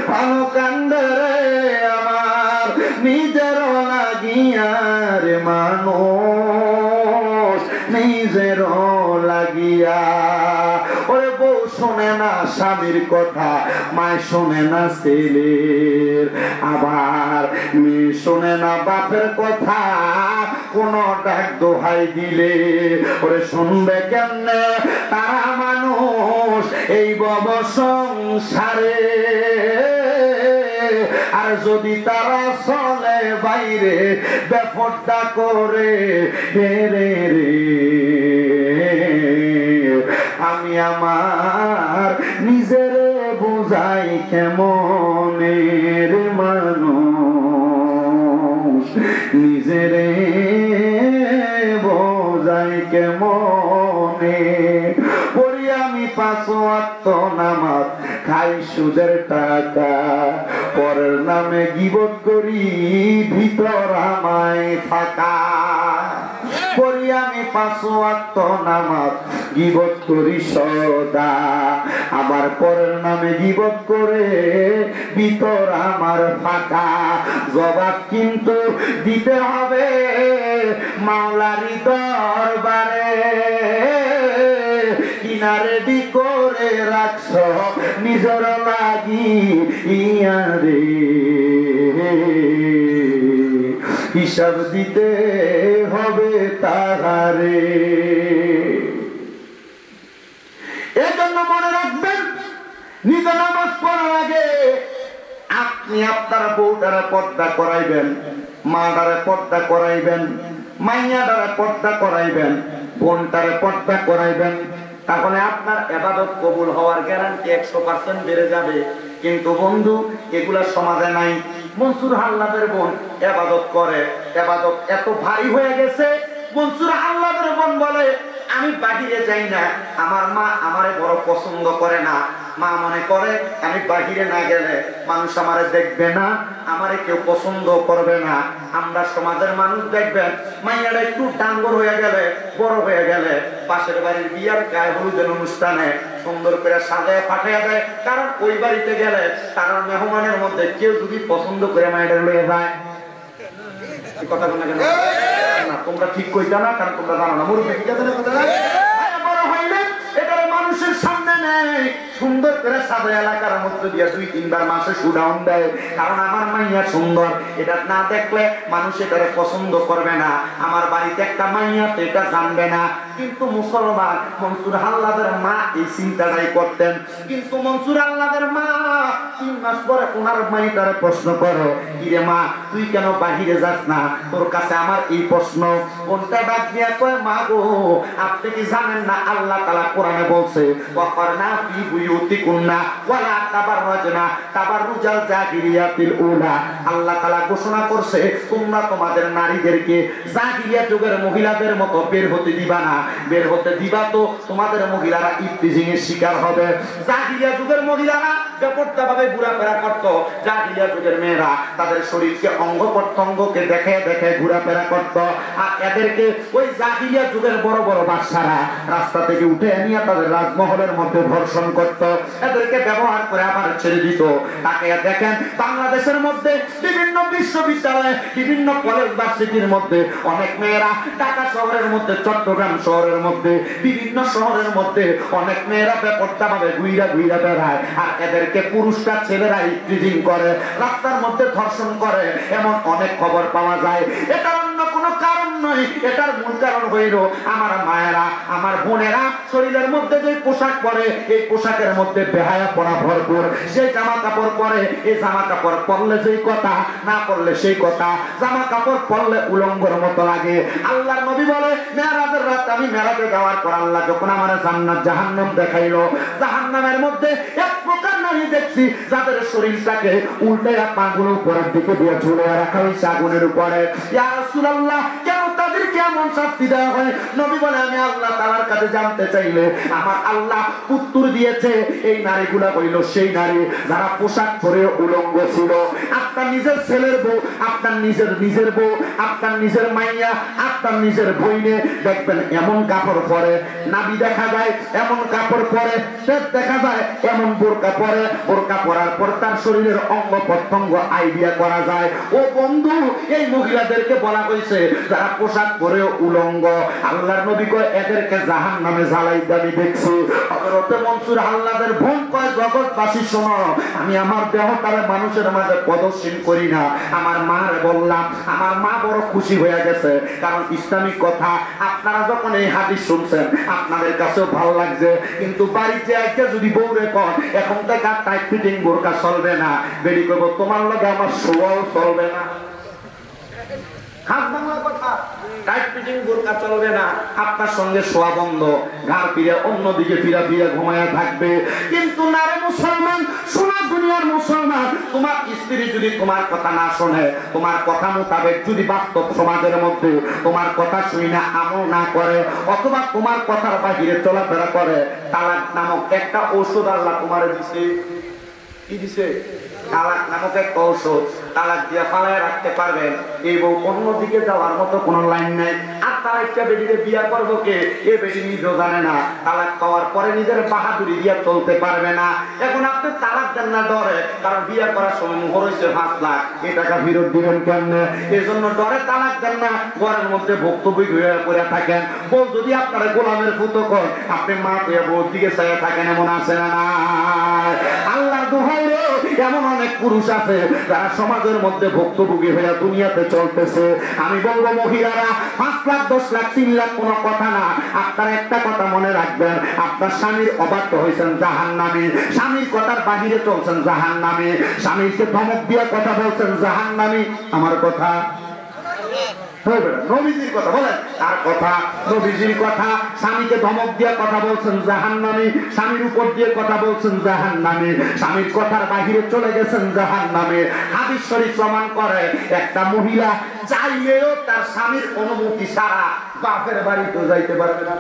পান কান্দে রে আমার, নিজের লাগিয়া রে মানুষ নিজের লাগিয়া। ওরে বউ শোনে না স্বামীর কথা, মায় শোনে না ছেলের, আবার মেয়ে শোনে না বাপের কথা, কোন ডাক দোহাই দিলে ওরে শুনবে কেমনে তারা মানুষ এই ভব সংসারে। আর যদি তারা চলে বাইরে বেপর্দা করে হেরে রে, আমি আমার নিজের বুঝাই কেমনের মানুষ, নিজের বোঝাই কেমনে। পড়ি আমি 5 ওয়াক্ত নামাজ, খাই সুদের টাকা, পরের নামে গীবত করি ভিতর আমায় ফাঁকা। পড়ি আমি 5 ওয়াক্ত নামাজ, গীবত করি সদা, আবার পরের নামে গীবত করে ভিতর আমার ফাঁকা। জবাব কিন্তু দিতে হবে মাওলারি দরবারে, কিনারে দি করে রাখছ নিজের লাগি ইয়ারে, হিসাব দিতে হবে তাহারে। এজন্য মনে রাখবেন, নিজে নামাজ পড়ার আগে আপনি আপনার বউটারে পর্দা করাইবেন, মা দ্বারা পর্দা করাইবেন, মাইয়া দ্বারা পর্দা করাইবেন, বোনটারে পর্দা করাইবেন, তাহলে আপনার ইবাদত কবুল হওয়ার গ্যারান্টি 100% বেড়ে যাবে। কিন্তু বন্ধু, এগুলা সমাজে নাই। মনসুর হাল্লাদের বোন ইবাদত করে, ইবাদত এত ভারী হয়ে গেছে, মনসুর হাল্লাদের বোন বলে আমি বাহিরে যাই না, আমার মা আমারে বড় পছন্দ করে না, মা মনে করে আমি বাহিরে না গেলে মানুষ আমারে দেখবে না, আমারে কেউ পছন্দ করবে না। আমরা সমাজের মানুষ দেখবেন, মাইয়ারা একটু ডাঙ্গর হয়ে গেলে, বড় হয়ে গেলে পাশের বাড়ির বিয়ার গায়ে হলুদের অনুষ্ঠানে সুন্দর করে সাজায় পাঠিয়ে দেয়, কারণ ওই বাড়িতে গেলে তার মেহমানের মধ্যে কেউ যদি পছন্দ করে মাইয়াটা লয়ে যায়। কথা বলে কেন না? তোমরা ঠিক কইতা না, কারণ তোমরা জানো না। মুরব্বী ঠিক আছে না? কথা বড় নেই, সুন্দর করে সাদা এলাকার মধ্যে দিয়ে 2-3 বার মাসে শুডাউন দেয়, কারণ আমার মাইয়া সুন্দর, এটা না দেখলে মানুষ এটারে পছন্দ করবে না, আমার বাড়িতে একটা মাইয়া তো এটা জানবে না। কিন্তু মুসলমান মনসুর হাল্লাদের মা এই চিন্তাটাই করতেন। কিন্তু মনসুর হাল্লাদের মা 3 মাস পরে ওনার মাইটারে প্রশ্ন করো, কিরে মা তুই কেন বাহিরে যাস না, তোর কাছে আমার এই প্রশ্ন। কোনটা ডাক দিয়া কয়, মা গো আপনি কি জানেন না আল্লাহ তাআলা কোরআনে বলছে ওয়াকারনা ফি বুয়ুতিকুন্না ওয়ালা তাবাররাজনা তাবাররুজাল জাহিলিয়াতিল উলা। আল্লাহ তাআলা ঘোষণা করছে তোমরা তোমাদের নারীদেরকে জাহিলিয়া যুগের মহিলাদের মতো বের হতে দিবা না, বের হতে দিবা তো তোমাদের মহিলারা ইফতিজিং এর শিকার হবে। জাহিলিয়া যুগের মহিলারা বেপরোয়াভাবে ঘোরাফেরা করত, জাহিলিয়া যুগের মেয়েরা তাদের শরীরকে অঙ্গ প্রত্যঙ্গকে দেখে দেখে ঘোরাফেরা করত, আর এদেরকে ওই জাহিলিয়া যুগের বড় বড় বাদশারা রাস্তা থেকে উঠে নিয়ে তাদের রাজমহলের মধ্যে ধর্ষণ করত, এদেরকে ব্যবহার করে আবার ছেড়ে দিত। তাকে দেখেন বাংলাদেশের মধ্যে বিভিন্ন বিশ্ববিদ্যালয়ে বিভিন্ন কলেজ ভার্সিটির মধ্যে অনেক মেয়েরা, ঢাকা শহরের মধ্যে, চট্টগ্রাম শহরের মধ্যে, বিভিন্ন শহরের মধ্যে অনেক মেয়েরা বেপরোয়াভাবে ঘুইরা ঘুইরা বেড়ায়, আর এদেরকে পুরুষরা ছেলেরা ইফতিজিং করে, রাস্তার মধ্যে ধর্ষণ করে, এমন অনেক খবর পাওয়া যায়। এটা অন্য কোনো কারণ নয়, এটার মূল কারণ হইল আমার মায়েরা, আমার বোনেরা শরীরের মধ্যে যে পোশাক পরে এই পোশাকের মধ্যে বেহায়া পড়া ভরপুর, যে জামা কাপড় পরে এই জামা কাপড় পরলে যেই কথা, না পরলে সেই কথা, জামা কাপড় পরলে উলঙ্গর মতো লাগে। আল্লাহর নবী বলে মেরাজের রাত আমি মেরাজে যাওয়ার পর আল্লাহ যখন আমার জান্নাত জাহান্নাম দেখাইলো, জাহান্নামের মধ্যে এক প্রকার নারী দেখছি যাদের শরীরটাকে উল্টে পাগুলো উপরের দিকে দিয়ে ঝুলে রাখা হয়েছে আগুনের উপরে। ইয়া রাসূলুল্লাহ কেন তাদেরকে এমন শাস্তি দেওয়া হয়? নবী বলে আমি আল্লাহ তাআলার কাছে জানতে চাইলে আমার আল্লাহ উত্তর দিয়েছে এই নারীগুলা হইল সেই নারী যারা পোশাক পরে উলঙ্গ ছিল। আপনার নিজের ছেলের বউ, আপনার নিজের বউ, আপনার নিজের মাইয়া, আপনার নিজের বইনে দেখবেন এমন কাপড় পরে, নাভি দেখা যায় এমন কাপড় পরে, পেট দেখা যায় এমন বোরকা পরে, বোরকা পরার পর তার শরীরের অঙ্গ প্রত্যঙ্গ আইডিয়া করা যায়। ও বন্ধু এই মহিলাদেরকে বলা হয়েছে যারা পোশাক পরে উলঙ্গ, আল্লাহর নবী কয় এদেরকে জাহান্নামে জ্বালাইতে আমি দেখছি। হযরত মনসুর হাল্লাদের বোন কয় জগৎবাসী শোনো, আমি আমার দেহটারে মানুষের মাঝে প্রদর্শন করি না, আমার মারে বললাম, আমার মা বড় খুশি হয়ে গেছে, কারণ ইসলামিক কথা আপনারা যখন এই হাদিস শুনছেন আপনাদের কাছেও ভালো লাগছে, কিন্তু বাড়িতে একটা যদি বউরে কন এখন থেকে আর টাইট ফিটিং বোরকা চলবে না, বেরি করবো তোমার লগে আমার শোয়াও চলবে না, আপনার সঙ্গে শোয়া বন্ধ, ঘাড় ফিরে অন্যদিকে ফিরা ফিরে ঘুমায়া থাকবে। কিন্তু না রে মুসলমান, শোনা দুনিয়ার মুসলমান, তোমার স্ত্রী যদি তোমার কথা না শোনে, তোমার কথা মোতাবেক যদি বাস্তব সমাজের মধ্যে তোমার কথা শুনি না আমল না করে, অথবা তোমার কথার বাহিরে চলাফেরা করে, তালাক নামক একটা ঔষধ আল্লাহ তোমার দিছে। কি দিছে? তালাক নামক একটা ঔষধ। তালাক দিয়ে ফালায় রাখতে পারবেন, এই বউ অন্যদিকে যাওয়ার মতো কোনো লাইন নাই। আর তারা একটা বেটিকে বিয়া করবো কে, এ বেটি নিজেও জানে না, তালাক পাওয়ার পরে নিজের বাহাদুরি দিয়ে চলতে পারবে না। এখন আপনি তালাক দেন না ডরে, কারণ বিয়া করার সময় মোহর হয়েছে 5 লাখ, এই টাকা ফেরত দিবেন কেমনে, এই জন্য ডরে তালাক দেন না, ঘরের মধ্যে বক্তব্য হয়ে পড়ে থাকেন। বউ যদি আপনারা গোলামের ফুতো কর, আপনি মা পেয়ে বউর দিকে চাইয়া থাকেন, এমন আছে না? আল্লাহর দোহাই রে, এমন অনেক পুরুষ আছে যারা সমাজের মধ্যে ভুক্তভোগী হয়ে দুনিয়াতে চলতেছে। আমি বলবো মহিলারা 5 লাখ 10 লাখ 3 লাখ কোনো কথা না, আপনারা একটা কথা মনে রাখবেন, আপনার স্বামীর অবাধ্য হয়েছেন জাহান্নামী, স্বামীর কথার বাহিরে চলছেন জাহান্নামী, স্বামীকে ধমক দিয়ে কথা বলছেন জাহান্নামী। আমার কথা নবীজির কথা বলেন, আর কথা নবীজির কথা, স্বামীকে ধমক দিয়ে কথা বলছেন জাহান্নামী, স্বামীর উপর দিয়ে কথা বলছেন জাহান্নামী, স্বামীর কথার বাহিরে চলে গেছেন জাহান্নামে। হাদিস শরীফ প্রমাণ করে একটা মহিলা চাইলেও তার স্বামীর অনুমতি ছাড়া বাপের বাড়িতে যাইতে পারবে না।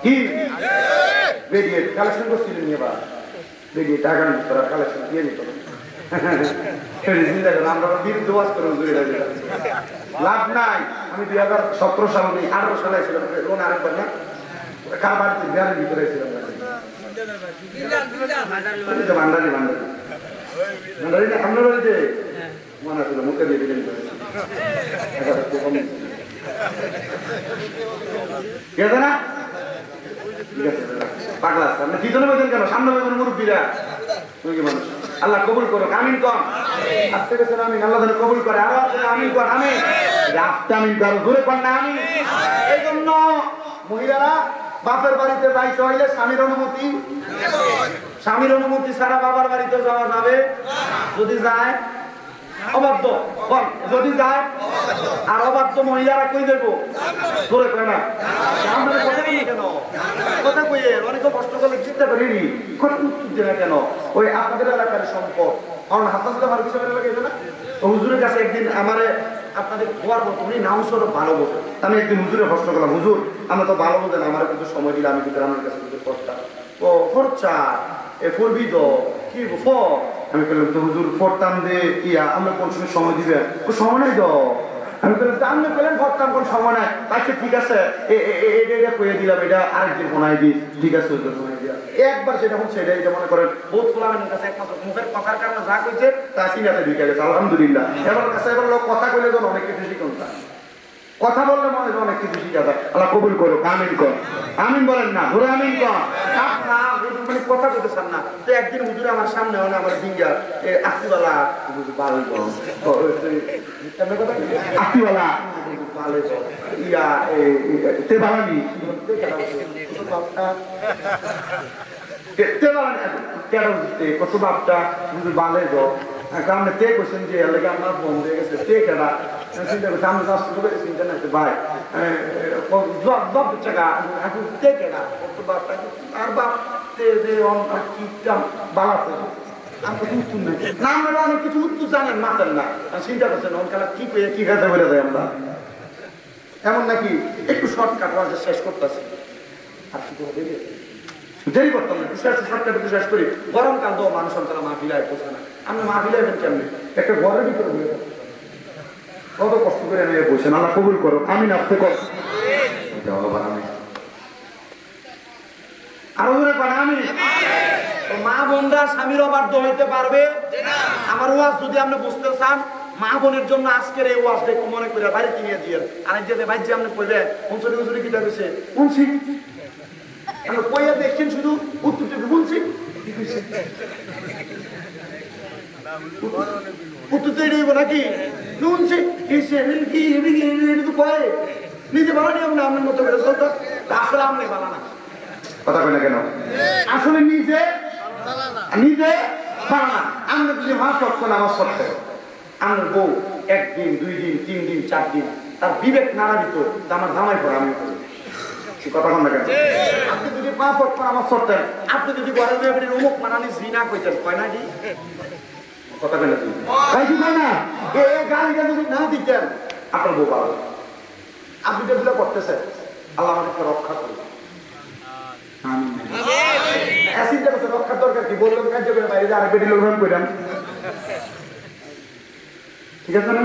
কি বেরিয়ে কালেকশন করছিলেন, এবার বেরিয়ে টাকা তোরা কালেকশন দিয়ে নিত, লাভ নাই। আমি 2017 সাল 18 সালে ছিলাম, আরেকবার না খাবার বিহারের ভিতরে ছিলাম, ভান্ডারি আপনার বাড়িতে মনে ছিল, মুখে দিয়ে দিলেন না ঠিক আছে পাগলা আছে আপনি পিছনে বসেন কেন সামনে বসেন মুরব্বীরা মানুষ আল্লাহ কবুল করো আমিন কম আস্তে গেছেন আমিন আল্লাহ যেন কবুল করে আরো আমিন কর আমিন আস্তে আমিন করো জোরে কর না আমিন এই জন্য মহিলারা বাপের বাড়িতে যাইতে হইলে স্বামীর অনুমতি ছাড়া বাবার বাড়িতে যাওয়া যাবে যদি যায় অবাধ্য যদি যায় আর অবাধ্য মহিলারা কই দেবো ধরে কয় না কেন কথা কইয়ে অনেকে কষ্ট করলে চিন্তা করিনি উত্তর না কেন ওই আপনাদের এলাকার সম্পদ কারণ হাসান আমার বিষয় লাগে না হুজুরের কাছে একদিন আমারে আপনাদের খোয়ার মতো উনি নাম সর ভালো বোঝে আমি একদিন হুজুরে প্রশ্ন করলাম হুজুর আমরা তো ভালো বোঝেন আমার কিন্তু সময় দিলে আমি কিন্তু আমার কাছে কিন্তু করতাম ও খরচা এ করবি তো কি আমি বললাম তো হুজুর পড়তাম যে ইয়া আমরা কোন সময় দিবে সময় নাই তো আমি বললাম আপনি বললেন পড়তাম কোন সময় নাই আচ্ছা ঠিক আছে এটা কইয়ে দিলাম এটা আরেকদিন শোনাই দিই ঠিক আছে শোনাই দিয়া একবার সেটা হচ্ছে এটা মনে করেন বহুত ফোলামের কাছে একমাত্র মুখের কথার কারণে যা কইছে তা সিনাতে ঢুকে গেছে আলহামদুলিল্লাহ এবার কাছে এবার লোক কথা কইলে যখন অনেক কিছু শিখুন কথা বললে মনে হয় অনেক কিছু শিখা যায় আল্লাহ কবুল করো আমিন কর আমিন বলেন না ধরে আমিন কর মানে কথা বলতেছেন না তো একদিন হুজুর আমার সামনে হলে আমার ফিঙ্গার আকিওয়ালা আকিওয়ালা ইয়া তে বালানি কত বাপটা হুজুর বালে গো কারণ তে কোশ্চেন যে এলাকা আমার ফোন দিয়ে গেছে তে কেডা চিন্তা করছি আমি রাস্তা করে চিন্তা নাই ভাই জব টাকা এখন তে কেডা কত বাপটা আর বাপ তে যে কি বালাতে আমি তো উত্তর নাই না আমরা অনেক কিছু উত্তর জানেন মাতেন না চিন্তা করছেন অনকালা কি পেয়ে কি কাজে বলে দেয় আমরা এমন নাকি একটু শর্টকাট ওয়াজে শেষ করতেছি আর কি করে দেবে দেরি করতাম না শর্টকাট শেষ করি গরমকাল তো মানুষ তারা মাহফিলায় পৌঁছে না আপনি মাহফিলায় কেমনি একটা ঘরের ভিতরে হয়ে যাবে কত কষ্ট করে নিয়ে বসেন আল্লাহ কবুল করো আমি নাচতে কর আরো জোরে কর আমি মা বোনরা স্বামীর অবাধ্য হইতে পারবে আমার ওয়াজ যদি আপনি বুঝতে চান মা বোনের জন্য আজকের এই ওয়াজটা একটু মনে করে বাড়িতে নিয়ে দিয়ে আরেক যে ভাই যে আপনি কইবে হুঁচুরি হুঁচুরি কিটা কইছে শুনছি আমরা কইয়া দেখছেন শুধু উত্তরটুকু শুনছি উত্তর তো এটাই নাকি শুনছি কয় নিজে বানানি আমরা আপনার মতো করে চলতো আসলে আপনি বানানা কথা কই না কেন আসলে নিজে বানানা আমরা যদি মা সত্য না আমার সত্য আমার বউ একদিন 2 দিন 3 দিন 4 দিন তার বিবেক নাড়া দিত আমার জামাই পড়া আমি করি কথা কন না কেন আপনি যদি মা সত্য আমার সত্য আপনি যদি ঘরের মেয়ের অমুক মানানি জিনা কইতেন কয় না কি কথা কই না ভাই কি কয় না এই গালিটা যদি না দিতেন আপনার বউ পাবে আপনি যেগুলো করতেছেন আল্লাহ আমাদেরকে রক্ষা করুন রক্ষার দরকার কি বললাম কার্য করে বাইরে আরেক বেটি লোক কইলাম ঠিক আছে না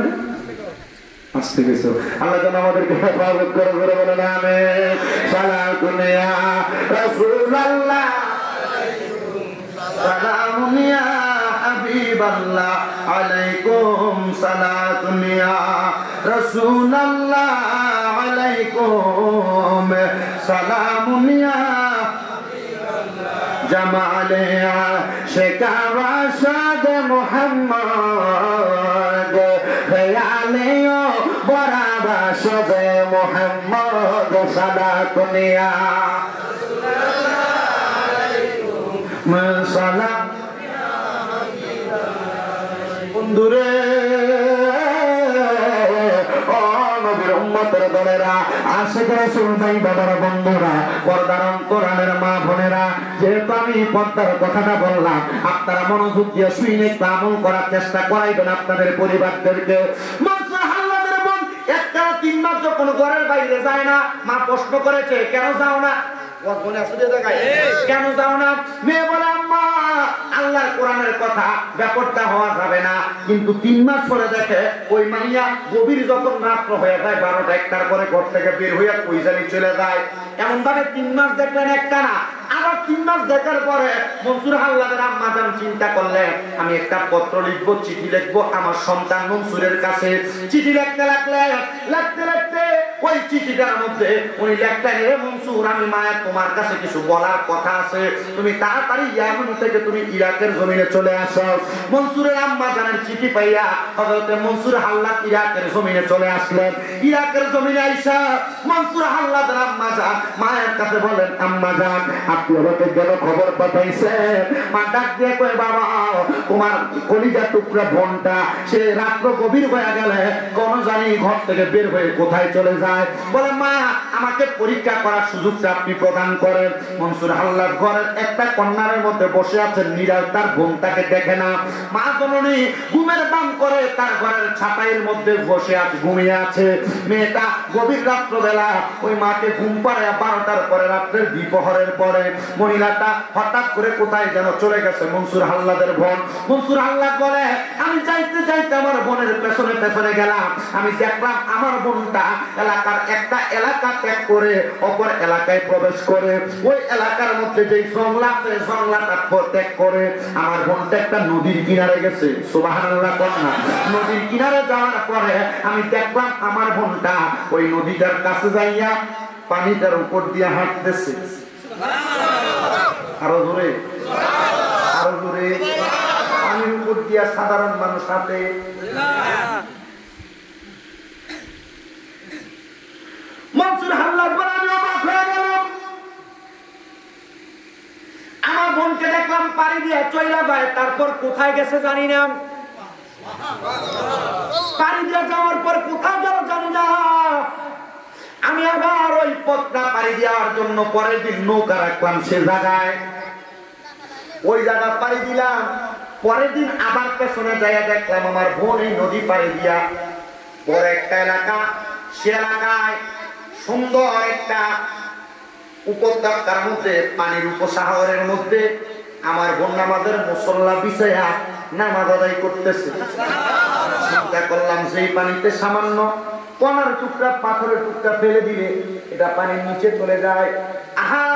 আসতে গেছো আল্লাহ যেন আমাদেরকে হেফাজত করে বলে বলেন আমিন সালাতুন ইয়া রাসূলুল্লাহ সালামুন ইয়া হাবিবাল্লাহ আলাইকুম সালাতুন ইয়া রাসূলুল্লাহ আলাইকুম সালামুন ইয়া জামালে শেকাওয়া শাদ মুহাম্মদ খেয়ালে বরাবা শবে মুহাম্মদ সালাতুন ইয়া সালাম বন্ধুরে ও নবীর উম্মতের দলেরা আশিক রাসূল ভাই বাবারা বন্ধুরা পর্দার অন্তরালের মা বোনেরা যেহেতু আমি পর্দার কথাটা বললাম আপনারা মনোযোগ দিয়ে শুনে আমল করার চেষ্টা করাইবেন আপনাদের পরিবারদেরকে একটা 3 মাস যখন ঘরের বাইরে যায় না মা প্রশ্ন করেছে কেন যাও না কেন যাও না মেয়ে বলে আম্মা আল্লাহর কোরআনের কথা ব্যাপারটা হওয়া যাবে না কিন্তু 3 মাস পরে দেখে ওই মাইয়া গভীর যখন রাত্র হয়ে যায় 12টা 1টার পরে ঘর থেকে বের হইয়া কই জানি চলে যায় এমন ভাবে 3 মাস দেখলেন একটা না আবার 3 মাস দেখার পরে মনসুর হাল্লাদের আম্মা জান চিন্তা করলেন আমি একটা পত্র লিখবো চিঠি লিখবো আমার সন্তান মনসুরের কাছে চিঠি লিখতে লাগতে ওই চিঠিটার মধ্যে উনি লেখলেন, হে মনসুর, আমি মায়ের তোমার কাছে কিছু বলার কথা আছে, তুমি তাড়াতাড়ি ইয়ামান থেকে তুমি ইরাকের জমিনে চলে আসো। মনসুরের আম্মা জানের চিঠি পাইয়া হযরত মনসুর হাল্লাদ ইরাকের জমিনে চলে আসলেন। ইরাকের জমিনে আইসা মনসুর হাল্লাদের আম্মা জান মায়ের কাছে বলেন, আম্মা জান, আপনি আমাকে কেন খবর পাঠাইছেন? মা ডাক দিয়ে কয়, বাবা, তোমার কলিজা টুকরা বোনটা সে রাত্র গভীর হয়ে গেলে কোন জানি ঘর থেকে বের হয়ে কোথায় চলে যায়। বলে, মা, আমাকে পরীক্ষা করার সুযোগটা আপনি প্রদান করেন। মনসুর হাল্লাদ ঘরের একটা কর্নারের মধ্যে বসে আছেন, নিরাল তার বোনটাকে দেখে না। মা জননী ঘুমের দাম করে তার ঘরের ছাপাইয়ের মধ্যে বসে আছে, ঘুমিয়ে আছে। মেয়েটা গভীর রাত্রবেলা ওই মাকে ঘুম পাড়ে 12টার পরে, রাত্রের দ্বিপ্রহরের পরে মহিলাটা হঠাৎ করে কোথায় যেন চলে গেছে মনসুর হাল্লাদের বোন। মনসুর হাল্লাদ বলে, আমি যাইতে যাইতে আমার বোনের পেছনে পেছনে গেলাম, আমি দেখলাম আমার বোনটা এলাকার একটা এলাকা ত্যাগ করে অপর এলাকায় প্রবেশ করে, ওই এলাকার মধ্যে যে জঙ্গলা আছে জঙ্গলাটা ত্যাগ করে আমার বোনটা একটা নদীর কিনারে গেছে। সুবহানাল্লাহ কন্যা। নদীর কিনারে যাওয়ার পরে আমি দেখলাম আমার বোনটা ওই নদীটার কাছে যাইয়া পানিটার উপর দিয়ে হাঁটতেছে। আরো জোরে, আরো জোরে। পানির উপর দিয়া সাধারণ মানুষ হাঁটে। মনসুর হাল্লাদ বলে, আমি অবাক হয়ে গেলাম। আমার বোনকে দেখলাম পানি দিয়া চইলা যায়, তারপর কোথায় গেছে জানি না। পানি দিয়া যাওয়ার পর কোথায় গেল জানি না। আমি আবার ওই পথটা পাড়ি দেওয়ার জন্য পরের দিন নৌকা রাখলাম সে জায়গায়, ওই জায়গা পাড়ি দিলাম। পরের দিন আবার পেছনে যাইয়া দেখলাম আমার বোন এই নদী পাড়ি দিয়া বড় একটা এলাকা, সে এলাকায় সুন্দর একটা উপত্যকার মধ্যে পানির উপসাগরের মধ্যে আমার বোন নামাজের মুসল্লা বিছাইয়া নামাজ আদায় করতেছে। চিন্তা করলাম, সেই পানিতে সামান্য কণার টুকরা পাথরের টুকরা ফেলে দিলে এটা পানির নিচে চলে যায়। আহা,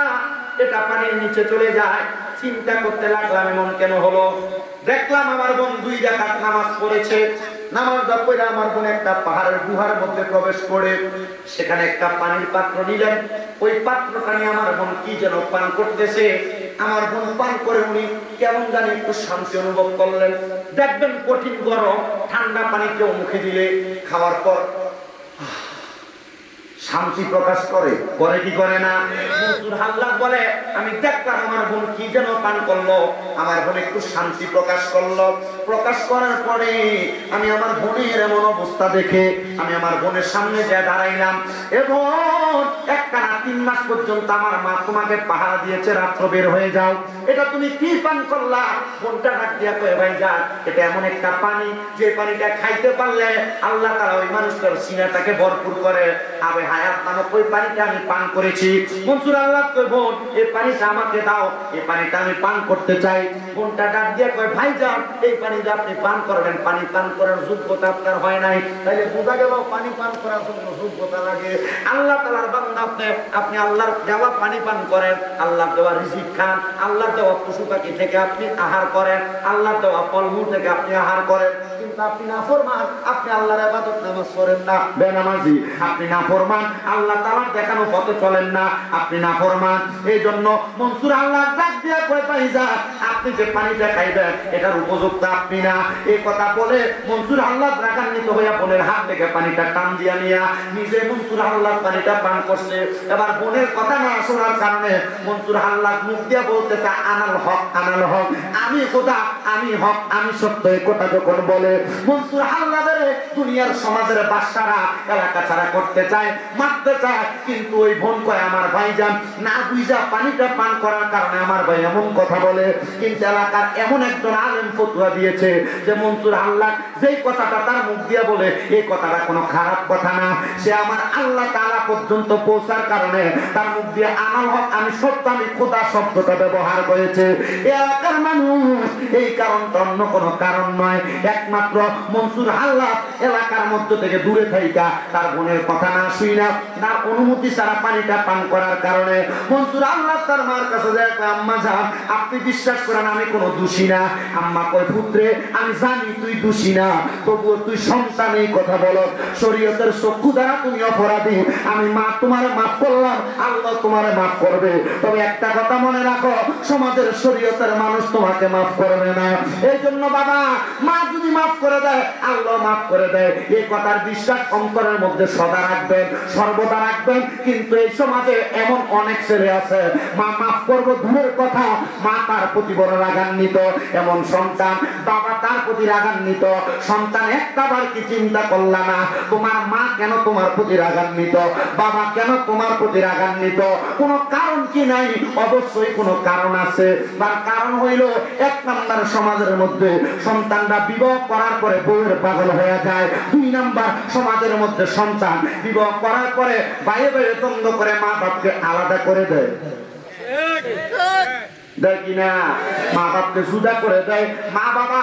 এটা পানির নিচে চলে যায়। চিন্তা করতে লাগলাম এমন কেন হলো। দেখলাম আমার বোন 2 রাকাত নামাজ পড়েছে। নামাজ পড়ে আমার বোন একটা পাহাড়ের গুহার মধ্যে প্রবেশ করে সেখানে একটা পানির পাত্র নিলেন। ওই পাত্রটা নিয়ে আমার বোন কি যেন পান করতেছে। আমার বোন পান করে উনি কেমন জানি একটু শান্তি অনুভব করলেন। দেখবেন কঠিন গরম ঠান্ডা পানি কেউ মুখে দিলে খাওয়ার পর শান্তি প্রকাশ করে, করে কি করে না? মনসুর হাল্লাদ বলে, আমি দেখলাম আমার বোন কি যেন পান করলো, আমার বোন একটু শান্তি প্রকাশ করলো। প্রকাশ করার পরে আমি আমার বোনের এমন অবস্থা দেখে আমি আমার বোনের সামনে গিয়ে দাঁড়াইলাম। এবং একটানা 3 মাস পর্যন্ত আমার মা তোমাকে পাহারা দিয়েছে, রাত্র বের হয়ে যাও, এটা তুমি কি পান করলা? বোনটা ডাক দিয়া কয়ে, ভাই যা, এটা এমন একটা পানি যে পানিটা খাইতে পারলে আল্লাহ তাআলা ওই মানুষটার সিনাটাকে ভরপুর করে। আবে হায়াত নামক ওই পানিটা আমি পান করেছি। মনসুর হাল্লাদ কই, বোন এই পানিটা আমাকে দাও, এই পানিটা আমি পান করতে চাই। বোনটা ডাক দিয়ে কয়, ভাইজান এই পানিটা আপনি পান করবেন, পানি পান করার যোগ্যতা আপনার হয় নাই। তাইলে বোঝা গেল পানি পান করার জন্য যোগ্যতা লাগে। আল্লাহ তাআলার বান্দা আপনি আল্লাহর দেওয়া পানি পান করেন, আল্লাহর দেওয়া রিজিক খান, আল্লাহর দেওয়া পশু পাখি থেকে আপনি আহার করেন, আল্লাহর দেওয়া ফলমূল থেকে আপনি আহার করেন। কিন্তু আপনি নাফরমান, আপনি আল্লাহর ইবাদত নামাজ করেন না, বেনামাজি, আপনি নাফরমান, আল্লাহ তাআলার দেখানো পথে চলেন না, আপনি নাফরমান। এই জন্য মনসুর হাল্লাদ ডাক দিয়া কয়, ভাইজান আপনি যে পানিটা খাইবেন এটার উপযুক্ত আপনি না। এই কথা বলে মনসুর হাল্লাদ রাগান্বিত হইয়া বোনের হাত থেকে পানিটা টান দিয়া নিয়া নিজে মনসুর হাল্লাদ পানিটা পান করছে। এবার বোনের কথা না শোনার কারণে মনসুর হাল্লাদ মুখ দিয়া বলতেছে, আনাল হক, আনাল হক, আমি খোদা, আমি হক, আমি সত্য। এই কথা যখন বলে মনসুর হাল্লাদের দুনিয়ার সমাজের বাদশারা এলাকা ছাড়া করতে চায়, মারতে চায়, কিন্তু ওই বোন কয়, আমার ভাইজান না বুঝা পানিটা পান করার কারণে আমার ভাই এমন কথা বলে। কিন্তু এলাকার এমন একজন আলেম ফতোয়া দিয়েছে যে মনসুর হাল্লাদ যেই কথাটা তার মুখ দিয়ে বলে এই কথাটা কোনো খারাপ কথা না, সে আমার আল্লাহ তাআলা পর্যন্ত পৌঁছার কারণে তার মুখ দিয়ে আনাল হক, আমি সত্য, আমি খোদা শব্দটা ব্যবহার করেছে। এলাকার মানুষ এই কারণটা অন্য কোনো কারণ নয়, একমাত্র মনসুর হাল্লাদ এলাকার মধ্য থেকে দূরে থাইকা তার বোনের কথা না শুই না, তার অনুমতি ছাড়া পানিটা পান করার কারণে মনসুর হাল্লাদ তার মার কাছে যায়, আম্মা জান আপনি বিশ্বাস করে জান আমি কোনো দোষী না। আম্মা কয় পুত্রে আমি জানি তুই দোষী না, তবুও তুই সন্তান এই কথা বলো, শরীয়তের চক্ষু দ্বারা তুমি অপরাধী, আমি মা তোমার মাফ করলাম, আল্লাহ তোমার মাফ করবে। তবে একটা কথা মনে রাখো, সমাজের শরীয়তের মানুষ তোমাকে মাফ করবে না। এই জন্য বাবা মা যদি মাফ করে দেয় আল্লাহ মাফ করে দেয়, এই কথার বিশ্বাস অন্তরের মধ্যে সদা রাখবেন, সর্বদা রাখবেন। কিন্তু এই সমাজে এমন অনেক ছেলে আছে মা মাফ করবো দূরের কথা, মা তার প্রতি বড় রাগান্বিত। এমন সন্তান, বাবা তার প্রতি রাগান্বিত। সন্তান একটাবার কি চিন্তা করলা না তোমার মা কেন তোমার প্রতি রাগান্বিত, বাবা কেন তোমার প্রতি রাগান্বিত? কোনো কারণ কি নাই? অবশ্যই কোনো কারণ আছে। তার কারণ হইল এক নাম্বার সমাজের মধ্যে সন্তানরা বিবাহ করার পরে বউয়ের পাগল হয়ে যায়। দুই নাম্বার সমাজের মধ্যে সন্তান বিবাহ করার পরে বাইরে বাইরে দ্বন্দ্ব করে মা বাপকে আলাদা করে দেয়, দেয় কিনা? মা বাপকে জুদা করে দেয়। মা বাবা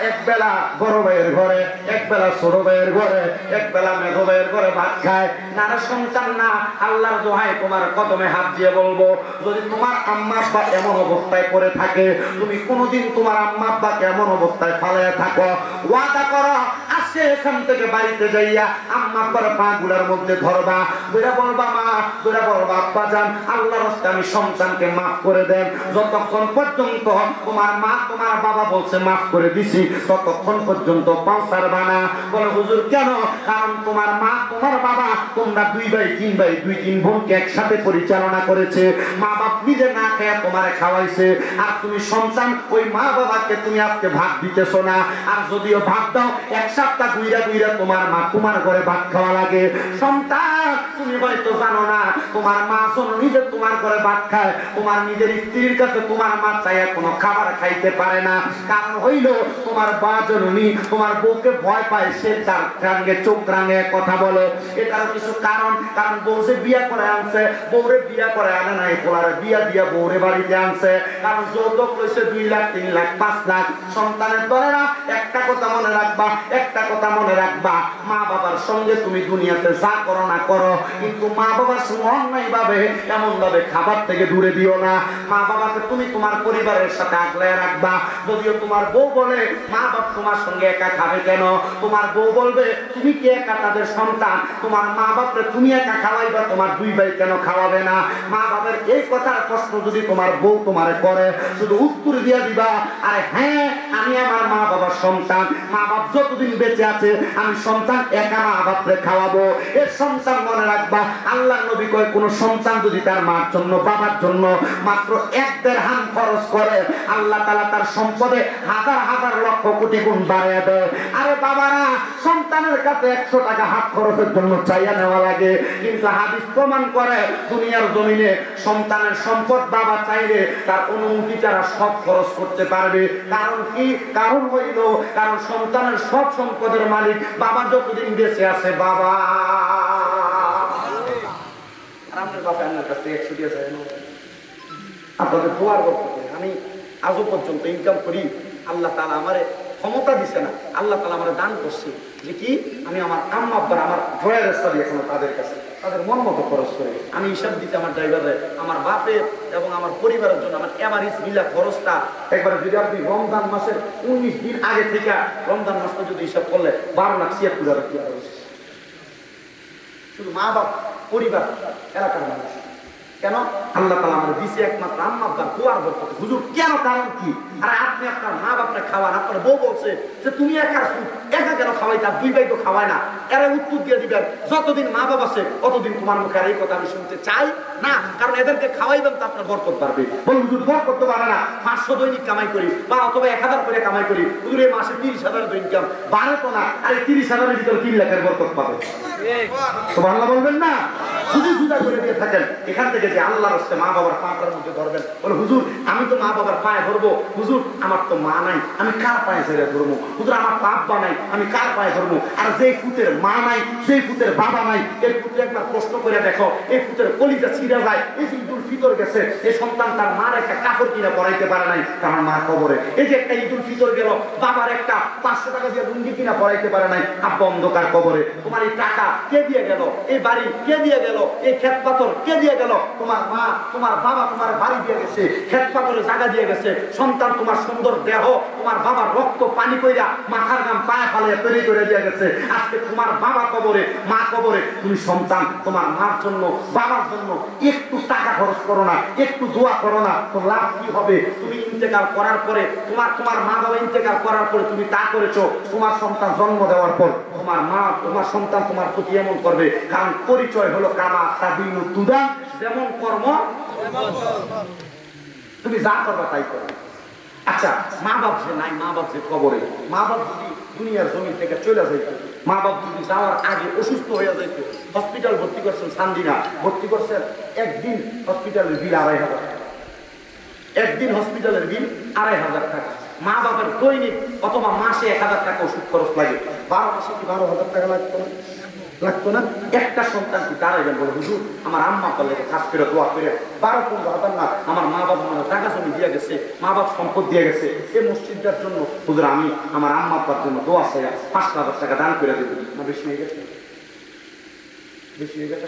এক বেলা বড় ভাইয়ের ঘরে, এক বেলা ছোট ভাইয়ের ঘরে, এক বেলা মেঘ ভাইয়ের ঘরে ভাত খায়। নানা সন্তান না, আল্লাহর দোহাই তোমার কদমে হাত দিয়ে বলবো, যদি তোমার আম্মা আব্বা এমন অবস্থায় করে থাকে, তুমি কোনোদিন তোমার আম্মা আব্বাকে এমন অবস্থায় ফালাইয়া থাকো, ওয়াদা করো আজকে এখান থেকে বাড়িতে যাইয়া আম্মা আব্বার পা গুলার মধ্যে ধরবা, দুইটা বলবা মা, দুইটা বলবা আব্বা যান, আল্লাহর রাস্তায় আমি সন্তানকে মাফ করে দেন। যতক্ষণ পর্যন্ত তোমার মা তোমার বাবা বলছে মাফ করে দিছি, ততক্ষণ পর্যন্ত পৌঁছারবা না। বলে হুজুর কেন? কারণ তোমার মা তোমার বাবা তোমরা দুই ভাই তিন ভাই, দুই তিন বোনকে একসাথে পরিচালনা করেছে। মা বাপ নিজে না খেয়ে তোমারে খাওয়াইছে, আর তুমি সন্তান ওই মা বাবাকে তুমি আজকে ভাত দিতেছো না। আর যদিও ভাত দাও, এক সপ্তাহ গুইরা গুইরা তোমার মা তোমার ঘরে ভাত খাওয়া লাগে। সন্তান তুমি হয়তো জানো না, তোমার মা শোনো নিজে তোমার ঘরে ভাত খায়, তোমার নিজের স্ত্রীর কাছে তোমার মা চাইয়া কোনো খাবার খাইতে পারে না। কারণ হইল তোমার বা জননী তোমার বউকে ভয় পায়, সে তার সঙ্গে চোখ রাঙে কথা বলে। এটারও কিছু কারণ, কারণ বউ যে বিয়া করে আনছে, বউরে বিয়া করে আনে নাই, পোলারে বিয়া দিয়া বউরে বাড়িতে আনছে। কারণ যৌতুক লইছে 2 লাখ 3 লাখ 5 লাখ। সন্তানের দলেরা একটা কথা মনে রাখবা, একটা কথা মনে রাখবা, মা বাবার সঙ্গে তুমি দুনিয়াতে যা করো না করো, কিন্তু মা বাবার সঙ্গে অন্যায় ভাবে এমন ভাবে খাবার থেকে দূরে দিও না। মা বাবাকে তুমি তোমার পরিবারের সাথে আগলায় রাখবা। যদিও তোমার বউ বলে মা বাপ তোমার সঙ্গে একা খাবে কেন, তোমার বউ বলবে তুমি কি একা তাদের সন্তান, তোমার মা বাপরে তুমি একা খাওয়াইবা, তোমার দুই ভাই কেন খাওয়াবে না? মা বাপের এই কথার প্রশ্ন যদি তোমার বউ তোমারে করে, শুধু উত্তর দিয়া দিবা, আরে হ্যাঁ আমি আমার মা বাবার সন্তান, মা বাপ যতদিন বেঁচে আছে আমি সন্তান একা মা বাপরে খাওয়াবো। এর সন্তান মনে রাখবা, আল্লাহ নবী কয় কোন সন্তান যদি তার মার জন্য বাবার জন্য মাত্র 1-1.5 হাত খরচ করে, আল্লাহ তাআলা তার সম্পদে হাজার হাজার লক্ষ কোটি গুণ বাড়িয়ে দেয়। আরে বাবারা, সন্তানের কাছে 100 টাকা হাত খরচের জন্য চাইয়া নেওয়া লাগে, কিন্তু হাদিস প্রমাণ করে দুনিয়ার জমিনে সন্তানের সম্পদ বাবা চাইলে তার অনুমতি ছাড়া সব খরচ করতে পারবে। কারণ কি? কারণ হইল কারণ সন্তানের সব সম্পদের মালিক বাবা যতদিন বেঁচে আছে বাবা। আপনার বাবা আমার কাছে 100 দিয়ে যায় না, আপনাদের দোয়ার বরকতে আমি আজও পর্যন্ত ইনকাম করি। আল্লাহ তাআলা আমারে ক্ষমতা দিছে না, আল্লাহ তাআলা আমারে দান করছে যে কি আমি আমার আম্মা আব্বার আমার ড্রয়ারের চাবি এখনো তাদের কাছে, তাদের মন মতো খরচ করে আমি হিসাব দিতে আমার ড্রাইভারে, আমার বাপের এবং আমার পরিবারের জন্য আমার এভারেজ মিলা খরচটা একবারে যদি আপনি রমজান মাসের 19 দিন আগে থেকে রমজান মাসটা যদি হিসাব করলে 12,76,000 টাকা শুধু মা বাপ পরিবার এলাকার মানুষ। কেন? আল্লাহ তাআলা আমাদের দিছে একমাত্র আম্মা আব্বার দোয়ার বরকতে। হুজুর কেন? কারণ কি? আরে আপনি আপনার মা বাপরে খাওয়ান, আপনার বউ বলছে যে তুমি একা কেন খাওয়াই, তার দুই ভাই তো খাওয়ায় না। এরা উত্তর দিয়ে দিবেন যতদিন মা বাবা আছে ততদিন তোমার মুখে আর এই কথা আমি শুনতে চাই না, কারণ এদেরকে খাওয়াইবেন তো আপনার বরকত পারবে। বল হুজুর বরকত করতে পারে না, 500 দৈনিক কামাই করি বা অথবা 1000 করে কামাই করি, হুজুর এই মাসে 30,000 ইনকাম বাড়ে তো না, আরে 30,000 এর ভিতরে 3 লাখের বরকত পাবে। সুবহানাল্লাহ বলবেন না? শুধু জুদা করে দিয়ে থাকেন। এখান থেকে যে আল্লাহর রাস্তে মা বাবার পায়ের মধ্যে ধরবেন, বলে হুজুর আমি তো মা বাবার পায়ে ধরবো, হুজুর আমার তো মা নাই আমি কার পায়ে ছেড়ে ধরবো, হুজুর আমার তো আব্বা নাই আমি কার পায়ে ধরবো। আর যে পুতের মা নাই, যে পুতের বাবা নাই, এই পুত্র একবার প্রশ্ন করে দেখো, এই পুতের কলিজা ছিঁড়ে যায়। এই যে ঈদুল ফিতর গেছে, এই সন্তান তার মার একটা কাপড় কিনে পরাইতে পারে নাই, কারণ মা কবরে। এই যে একটা ঈদুল ফিতর গেল, বাবার একটা 500 টাকা দিয়ে লুঙ্গি কিনা পরাইতে পারে নাই, আব্বা অন্ধকার কবরে। তোমার এই টাকা কে দিয়ে গেল, এই বাড়ি কে দিয়ে গেল, গেল? এই ক্ষেত পাথর কে দিয়ে গেল? তোমার মা, তোমার বাবা তোমার বাড়ি দিয়ে গেছে, ক্ষেত পাথরে জায়গা দিয়ে গেছে। সন্তান তোমার সুন্দর দেহ, তোমার বাবার রক্ত পানি কইরা মাথার গাম পায়ে ফালিয়ে তৈরি করে দিয়ে গেছে। আজকে তোমার বাবা কবরে, মা কবরে, তুমি সন্তান তোমার মার জন্য, বাবার জন্য একটু টাকা খরচ করো না, একটু দোয়া করো না, তো লাভ কি হবে? তুমি ইন্তেকাল করার পরে, তোমার মা বাবা ইন্তেকাল করার পরে তুমি তা করেছো, তোমার সন্তান জন্ম দেওয়ার পর তোমার মা, তোমার সন্তান তোমার প্রতি এমন করবে। কারণ পরিচয় হলো কামা তাবিনু তুদা, যেমন কর্ম তুমি যা করবা তাই করবে। আচ্ছা, মা বাপ যে নাই, মা বাপ যে কবরে, মা বাপ যদি দুনিয়ার জমি থেকে চলে যাইতো, মা বাপ যদি যাওয়ার আগে অসুস্থ হয়ে যাইতো, হসপিটাল ভর্তি করছেন, সান্দিনা ভর্তি করছেন, একদিন হসপিটালের বিল ২৫০০ টাকা, একদিন হসপিটালের বিল ২৫০০ টাকা। মা বাবার দৈনিক অথবা মাসে ১০০০ টাকা ওষুধ খরচ লাগে। ১২ মাসে কি ১২,০০০ টাকা লাগতো না? একটা সন্তান কি দাঁড়াইবেন বলে, হুজুর আমার আম্মা বলে কাজ করে দোয়া করে ১২-১৫,০০০ না, আমার মা বাবা আমার টাকা জমি দিয়ে গেছে, মা বাবা সম্পদ দিয়ে গেছে, এই মসজিদটার জন্য হুজুর আমি আমার আম্মা আব্বার জন্য দোয়া চাই, ৫,০০০ টাকা দান করে দেবো না? বেশি হয়ে গেছে? বেশি হয়ে গেছে?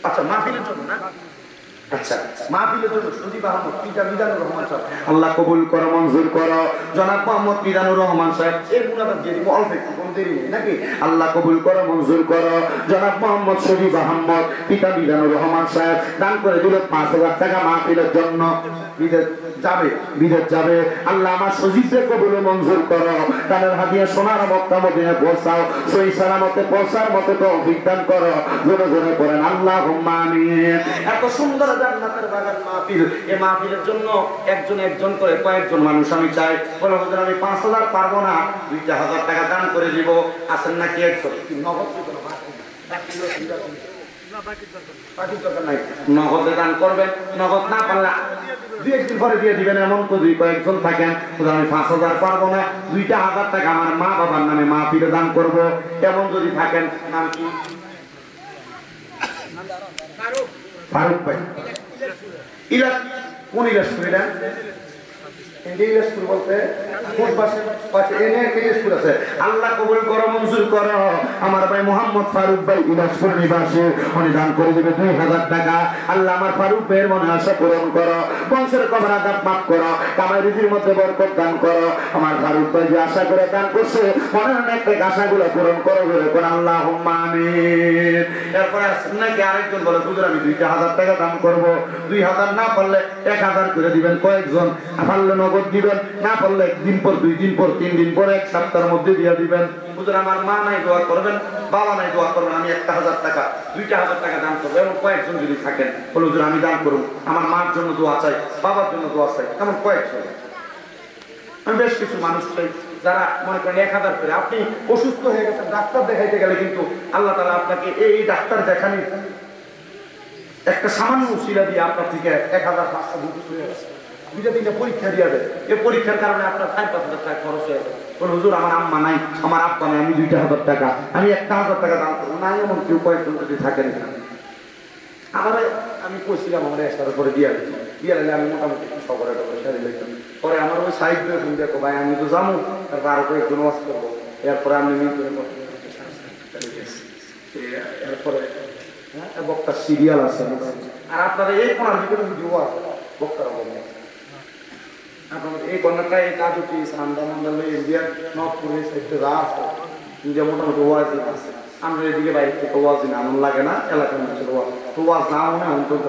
আচ্ছা, মাহফিলের জন্য না? আচ্ছা, মাহফিলের জন্য সজীব আহমদ পিতা মিজানুর রহমান সাহেব, আল্লাহ কবুল করো, মঞ্জুর করো। জনাব মোহাম্মদ মিজানুর রহমান সাহেব এই মুনাজাত দিয়ে দিব, অল্প একটু, কোন দেরি নেই নাকি? আল্লাহ কবুল করো, মঞ্জুর করো। জনাব মোহাম্মদ সজীব আহমদ পিতা মিজানুর রহমান সাহেব দান করে দিল ৫,০০০ টাকা মাহফিলের জন্য। বিদেশ যাবে। আল্লাহ আমার সজীবকে কবুল মঞ্জুর করো, তাদের হাদিয়া সোনার মক্কা মদিনায় পৌঁছাও, সহি সালামতে পৌঁছার মতো তৌফিক দান করো। জোরে জোরে করেন আল্লাহুম্মা আমিন। এত সুন্দর জান্নাতের বাগান মাহফিল, এই মাহফিলের জন্য একজন করে কয়েকজন মানুষ আমি চাই। বলে হুজুর আমি ৫,০০০ পারবো না, ২,০০০ টাকা দান করে দিব। আসেন নাকি একজন? নগদ নগদে দান করবেন, নগদ না পারলে ২-১ দিন পরে দিয়ে দিবেন। এমন তো দুই কয়েকজন থাকেন, আমি ৫,০০০ পারবো না, ২,০০০ টাকা আমার মা বাবার নামে মাহফিলে দান করবো, এমন যদি থাকেন। নাম কি? ফারুক ভাই। কোন ইলাসপুর? এটা আল্লাহ কবুল করো, মঞ্জুর করো। আমার ভাই মোহাম্মদ ফারুক ভাই ইলাসপুর নিবাসী, উনি দান করে দেবে ২,০০০ টাকা। আল্লাহ আমার ফারুক ভাইয়ের মনে আশা পূরণ করো, বংশের কবর আঘাত মাফ করো, কামাই রুজির মধ্যে বরকত দান করো। আমার ফারুক ভাই যে আশা করে দান করছে, মনের অনেক আশাগুলো পূরণ করো, বলে করে আল্লাহুম্মা আমিন। এরপরে নাকি আরেকজন বলে হুজুর আমি ২,০০০ টাকা দান করবো, ২,০০০ না পারলে ১,০০০ করে দিবেন। কয়েকজন পারলে নগদ দিবেন, না পারলে ১ দিন পর, ২ দিন পর, ৩ দিন পর, ১ সপ্তাহের মধ্যে দিয়ে দিবেন। হুজুর আমার মা নাই দোয়া করবেন, বাবা নাই দোয়া করবেন, আমি ১,০০০ টাকা ২,০০০ টাকা দান করবো। এমন কয়েকজন যদি থাকেন, বলে হুজুর আমি দান করবো, আমার মার জন্য দোয়া চাই, বাবার জন্য দোয়া চাই, এমন কয়েকজন। আমি বেশ কিছু মানুষ চাই যারা মনে করেন ১,০০০ করে। আপনি অসুস্থ হয়ে গেছেন, ডাক্তার দেখাইতে গেলে কিন্তু আল্লাহ তাআলা আপনাকে এই ডাক্তার দেখানি একটা সামান্য উসিলা দিয়ে আপনার থেকে ১,৫০০ হয়ে গেছে। ২-৩টা পরীক্ষা দিয়ে দেয়, এই পরীক্ষার কারণে আপনার ৪-৫,০০০ টাকা খরচ হয়ে যায়। বলে হুজুর আমার আম্মা নাই, আমার আব্বা নাই, আমি ২,০০০ টাকা, আমি ১,০০০ টাকা দান করবো না। এমন কেউ কয়েকজন যদি থাকেন, আমার আমি কইছিলাম আমার একটার পরে দিয়ে দিলে আমি মোটামুটি সবরে সারি লাগতাম। পরে আমার ওই সাইড দিয়ে ফোন দেখো ভাই আমি তো জানো, তারপর আরো কয়েকজন ওয়াজ করবো, এরপরে আমি এরপরে বক্তার সিরিয়াল আছে। আর আপনারা এই কোনার ভিতরে ভিডিও আছে বক্তার অবস্থা, আপনার এই কর্নারটা এই কাজুটি সান্দামান্দালে ইন্ডিয়া নর্থপুরে সাইডে যা আছে, ইন্ডিয়া মোটামুটি ওয়াজ আছে। আমরা এদিকে বাইরে থেকে ওয়াজ না এমন লাগে না, এলাকার মানুষের ওয়াজ না মনে অন্তত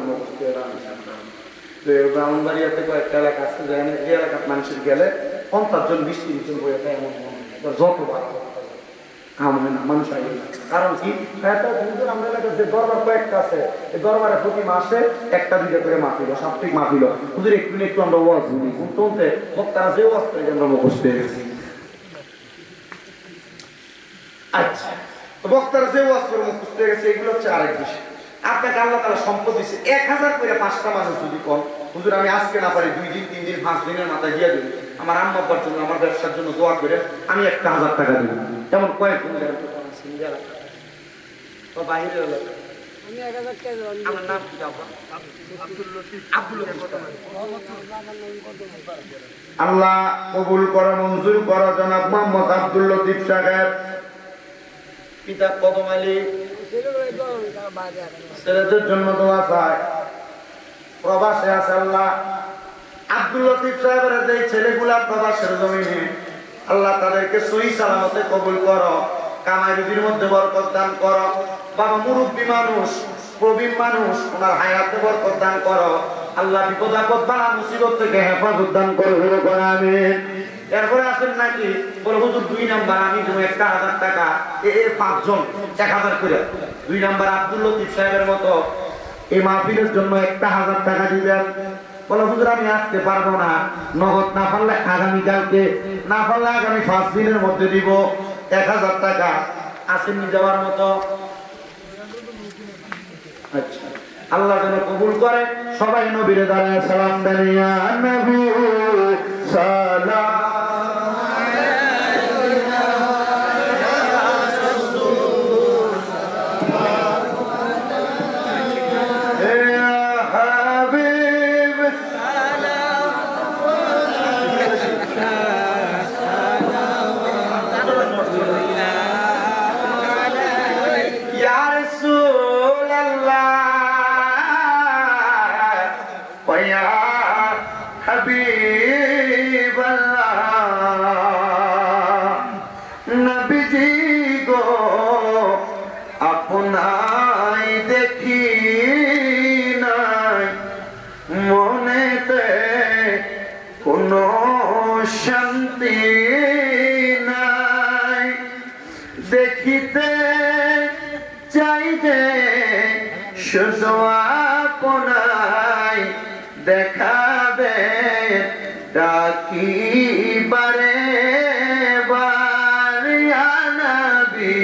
ব্রাহ্মণবাড়িয়াতে কয়েকটা এলাকা আছে, যেখানে এই এলাকার মানুষের গেলে ৫০ জন ২০-৩০ জন বইয়ে যায়, এমন যতবার হয় না মানুষ আগে। কারণ কি আমরা এলাকার যে দরবার কয়েকটা আছে, এই দরবারে প্রতি মাসে ১টা-২টা করে মাহফিল, সাপ্তাহিক মাহফিল। হুজুর একটু আমরা ওয়াজ শুনি, শুনতে বক্তারা যে ওয়াজ করে আমরা মুখস্থ হয়ে গেছি। আচ্ছা, বক্তারা যে ওয়াজ করে মুখস্থ হয়ে গেছে, এগুলো হচ্ছে আরেক বিষয়। আপনাকে আল্লাহ তাআলা সম্পদ দিচ্ছে, ১,০০০ করে ৫টা মানুষ যদি কম, হুজুর আমি আজকে না পারি ২ দিন ৩ দিন ৫ দিনের মাথায় দিয়ে দেবেন, আমার আম্মা আব্বার জন্য আমার ব্যবসার জন্য দোয়া করে আমি ১,০০০ টাকা দেব। এমন কয়েকজন বাহিরের এলাকা। আমার নাম কি? আল্লাহ কবুল করো, মঞ্জুর করো। জনাব মোহাম্মদ আব্দুল লতিফ সাহেব পিতা কদম আলী ছেলেদের জন্য দোয়া চায়। প্রবাসে আছে আল্লাহ আব্দুল লতিফ সাহেবের যে ছেলেগুলা প্রবাসের জমিনে আল্লাহ তাদেরকে সহি সালামতে কবুল করো, কামাই রুজির মধ্যে বরকত দান করো। বাবা মুরব্বী মানুষ, প্রবীণ মানুষ, ওনার হায়াতে বরকত দান করো। আল্লাহ বিপদ আপদ বালা মুসিবত থেকে হেফাজত দান করো, হলো করে আমিন। এরপরে আসেন নাকি বলে হুজুর 2 নাম্বার আমি দেবো 1000 টাকা, এই 5 জন 1000 করে। 2 নাম্বার আব্দুল লতিফ সাহেবের মতো এই মাহফিলের জন্য 1000 টাকা দিবেন। বলে হুজুর আমি আসতে পারবো না, নগদ না পারলে আগামীকালকে, না পারলে আগামী 5 দিনের মধ্যে দিব 1000 টাকা। আসেননি যাওয়ার মতো? আচ্ছা, আল্লাহ যেন কবুল করে। সবাই নবীরে দাঁড়ায় সালাম দেন, ইয়া নবী সালাম শান্তি নাই, দেখিতে চাইতে শুধু আপনাই দেখাবে ডাকি বারে বারিয়া নবী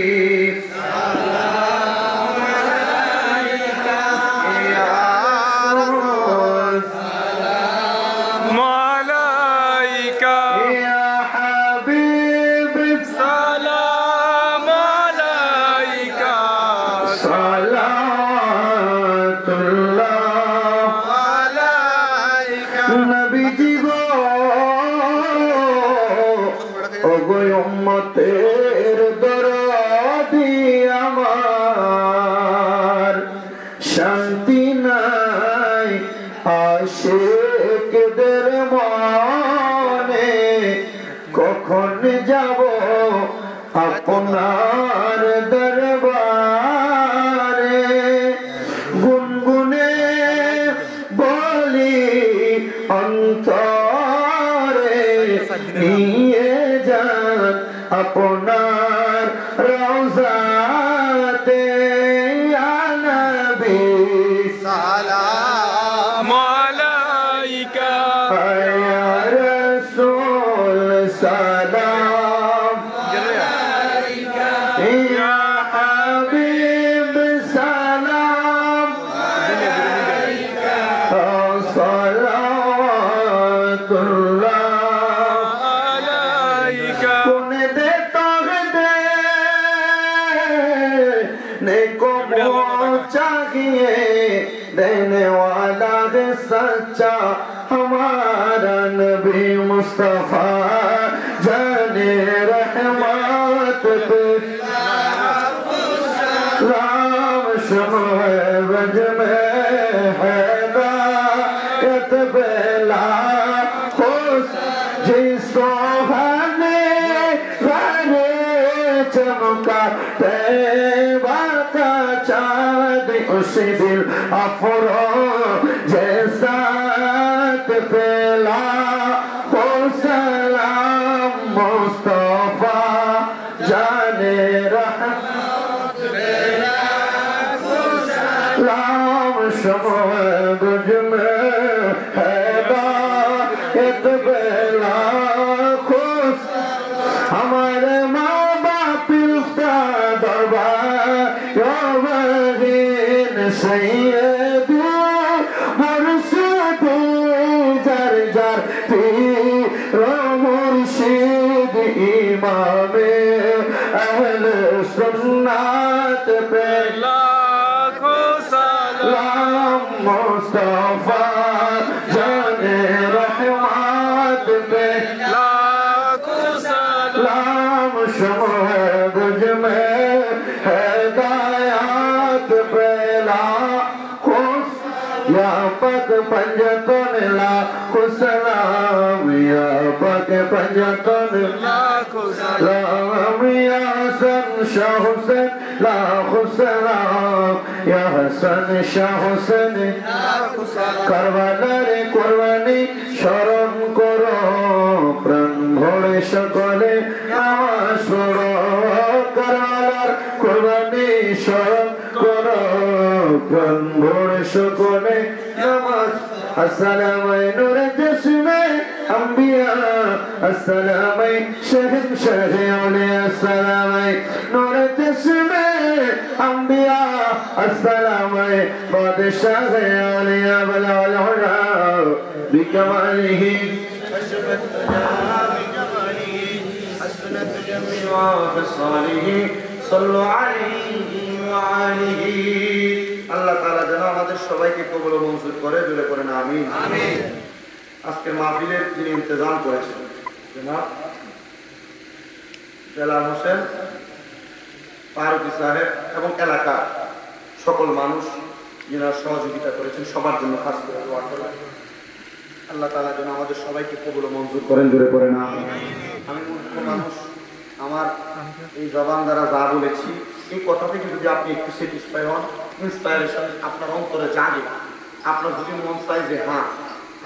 উম্মতের দরদি আমার, শান্তি নাই আশিকদের মনে, কখন যাব আপনার দরবারে, গুনগুনে বলি অন্তরে নিয়ে যান আপনার রওজাতে, ইয়া নবী সালাম আলাইকা, ইয়া রাসূল সালাম আলাইকা, ইয়া হাবিব সালাম আলাইকা, সালাতুল্লাহ चाहिए देने वाला है सच्चा हमारा नबी मुस्तफा, जाने रहमत पे राम शम्ह वज में हैदायत बेला जिसको हने घरे चमका तैबा का चाँद उसी दिल अफरो जैसा फैला हो, सलाम मुस्तफा जाने रहमत सलाम शम्ह गुज में हैदायत बेला खुश हमारे माँ बाप का दरबार सैयद मुर्शिद जर जर पीरो मुर्शिद इमामे अहले सुन्नत पे लाखों सलाम मुस्तफा जाने रहमत पे लाखों सलाम शम्ह गुज में पंजतन लाखो सलाम या पाके पंजतन लाखो सलाम या हसन शाह हुसैन लाखो सलाम या हसन शाह हुसैन लाखो सलाम करबालार कुरबानी शरण करो प्राण भरे सकले नामाज पढ़ो करबालार कुरबानी शरण करो प्राण भरे सकले नामाज अस्सलामु नूर जस्मे अंबिया अस्सलामु शहंशाह औलिया अस्सलामु नूर जस्मे अंबिया अस्सलामु बादशाह औलिया बलाल हुदा बिकमालिही अशरत बिजमालिही हसनत जमीआ बिसालिही सल्लु अलैहि व आलिही আল্লাহ তাআলা যেন আমাদের সবাইকে কবুল ও মঞ্জুর করে জোরে করেন আমিন আমিন আজকের মাহফিলের যিনি ইন্তজাম করেছেন জনাব বেলাল হোসেন ফারুকী সাহেব এবং এলাকার সকল মানুষ যারা সহযোগিতা করেছেন সবার জন্য খাস করে দোয়া করেন আল্লাহ তাআলা যেন আমাদের সবাইকে কবুল ও মঞ্জুর করেন জোরে করেন আমিন আমি মূর্খ মানুষ আমার এই জবান দ্বারা যা বলেছি এই কথা থেকে যদি আপনি একটু স্যাটিসফাই হন ইন্সপায়ারেশন আপনার অন্তরে জাগে আপনার যদি মন চাই যে হ্যাঁ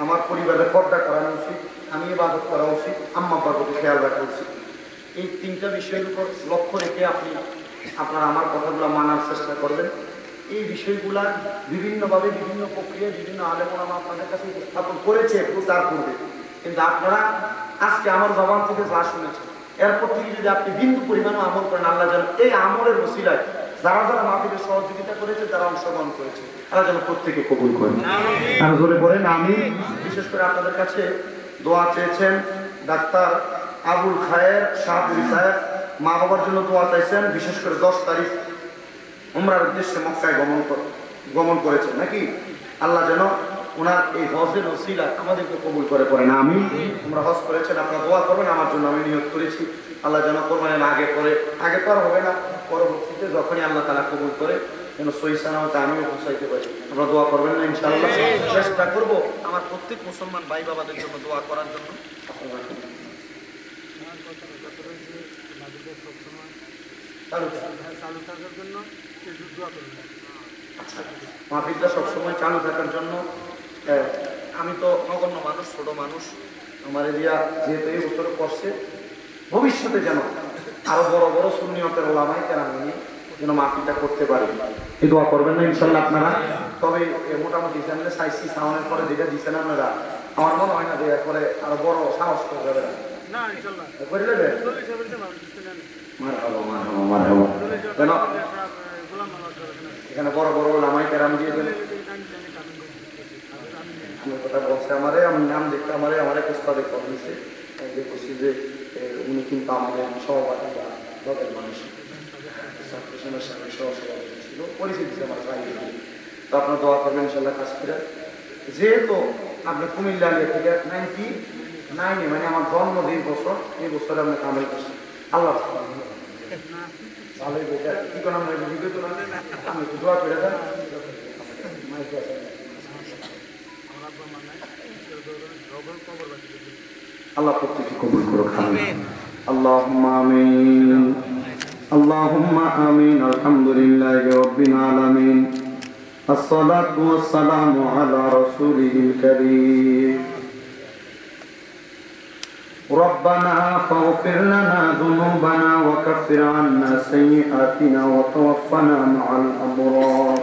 আমার পরিবারের পর্দা করানো উচিত আমি ইবাদত করা উচিত আম্মা আব্বার প্রতি খেয়াল রাখা উচিত এই তিনটা বিষয়ের উপর লক্ষ্য রেখে আপনি আপনারা আমার কথাগুলো মানার চেষ্টা করবেন এই বিষয়গুলা বিভিন্নভাবে বিভিন্ন প্রক্রিয়া বিভিন্ন আলেম ওলামা আপনাদের কাছে উপস্থাপন করেছে প্রচার করবে কিন্তু আপনারা আজকে আমার জবান থেকে যা শুনেছেন এরপর থেকে যদি আপনি বিন্দু পরিমাণও আমল করেন আল্লাহ যেন এই আমলের ওসিলায় যারা যারা মাহফিলে সহযোগিতা করেছে যারা অংশগ্রহণ করেছে তারা যেন প্রত্যেকে কবুল করেন আর জোরে বলেন আমিন বিশেষ করে আপনাদের কাছে দোয়া চেয়েছেন ডাক্তার আবুল খায়ের শাহপুরি সাহেব মা বাবার জন্য দোয়া চাইছেন বিশেষ করে 10 তারিখ উমরার উদ্দেশ্যে মক্কায় গমন করেছেন নাকি আল্লাহ যেন ওনার এই হজের ওসিলা আমাদেরকে কবুল করে পড়েন আমিন তোমরা হজ করেছেন আপনারা দোয়া করবেন আমার জন্য আমি নিয়ত করেছি আল্লাহ যেন কোরবানির আগে তো আর হবে না পরবর্তীতে যখনই আল্লাহ তাআলা কবুল করে যেন সহিহ সালামতে আমিও পৌঁছাইতে পারি আমরা দোয়া করবেন না ইনশাআল্লাহ চেষ্টা করব আমার প্রত্যেক মুসলমান ভাই বাবাদের জন্য দোয়া করার জন্য চালু থাকার জন্য দোয়া করবেন আচ্ছা মাহফিলটা সবসময় চালু থাকার জন্য আমি তো নগণ্য মানুষ ছোট মানুষ আমার এরিয়া যেহেতু এই বছর করছে ভবিষ্যতে যেন আরো বড় বড় সুন্নিয়তের ওলামায়ে কেরাম নিয়ে যেন মাহফিলটা করতে পারি এই দোয়া করবেন না ইনশাআল্লাহ আপনারা তবে মোটামুটি চ্যানেলে চাইছি সাউন্ডের পরে যেটা দিচ্ছেন আপনারা আমার মনে হয় না যে এরপরে আরো বড় সাহস করে যাবে না ইনশাআল্লাহ করে দেবে মারহাবা কেন এখানে বড় বড় ওলামায়ে কেরাম দিয়ে দেন আমার কথা বলছে আমারে আমি নাম দেখতে আমারে প্রস্তাবে করেছে দেখছি যে উনি কিন্তু আমাদের সহপাঠী বা দলের মানুষ ছাত্রসমাজের সাথে সহসভাপতি ছিল পরিচিতি আমার ভাই তো আপনার দোয়া করবেন ইনশাআল্লাহ কাজ করে যেহেতু আপনি কুমিল্লা থেকে 99 মানে আমার জন্ম 2 বছর এই বছরে আপনি কামাই করছেন আল্লাহ ভালোই বেটা কি কোন আমরা ভিডিও তো আমি দোয়া করে দেন আল্লাহ প্রত্যেককে কবুল করুক আমিন আল্লাহুম্মা আমিন আল্লাহুম্মা আমিন আলহামদুলিল্লাহি রাব্বিল আলামিন আসসালাতু ওয়াসসালামু আলা রাসূলিল কারীম ربنا فاغفر لنا ذنوبنا وكفر عنا سيئاتنا وتوفنا مع الأبرار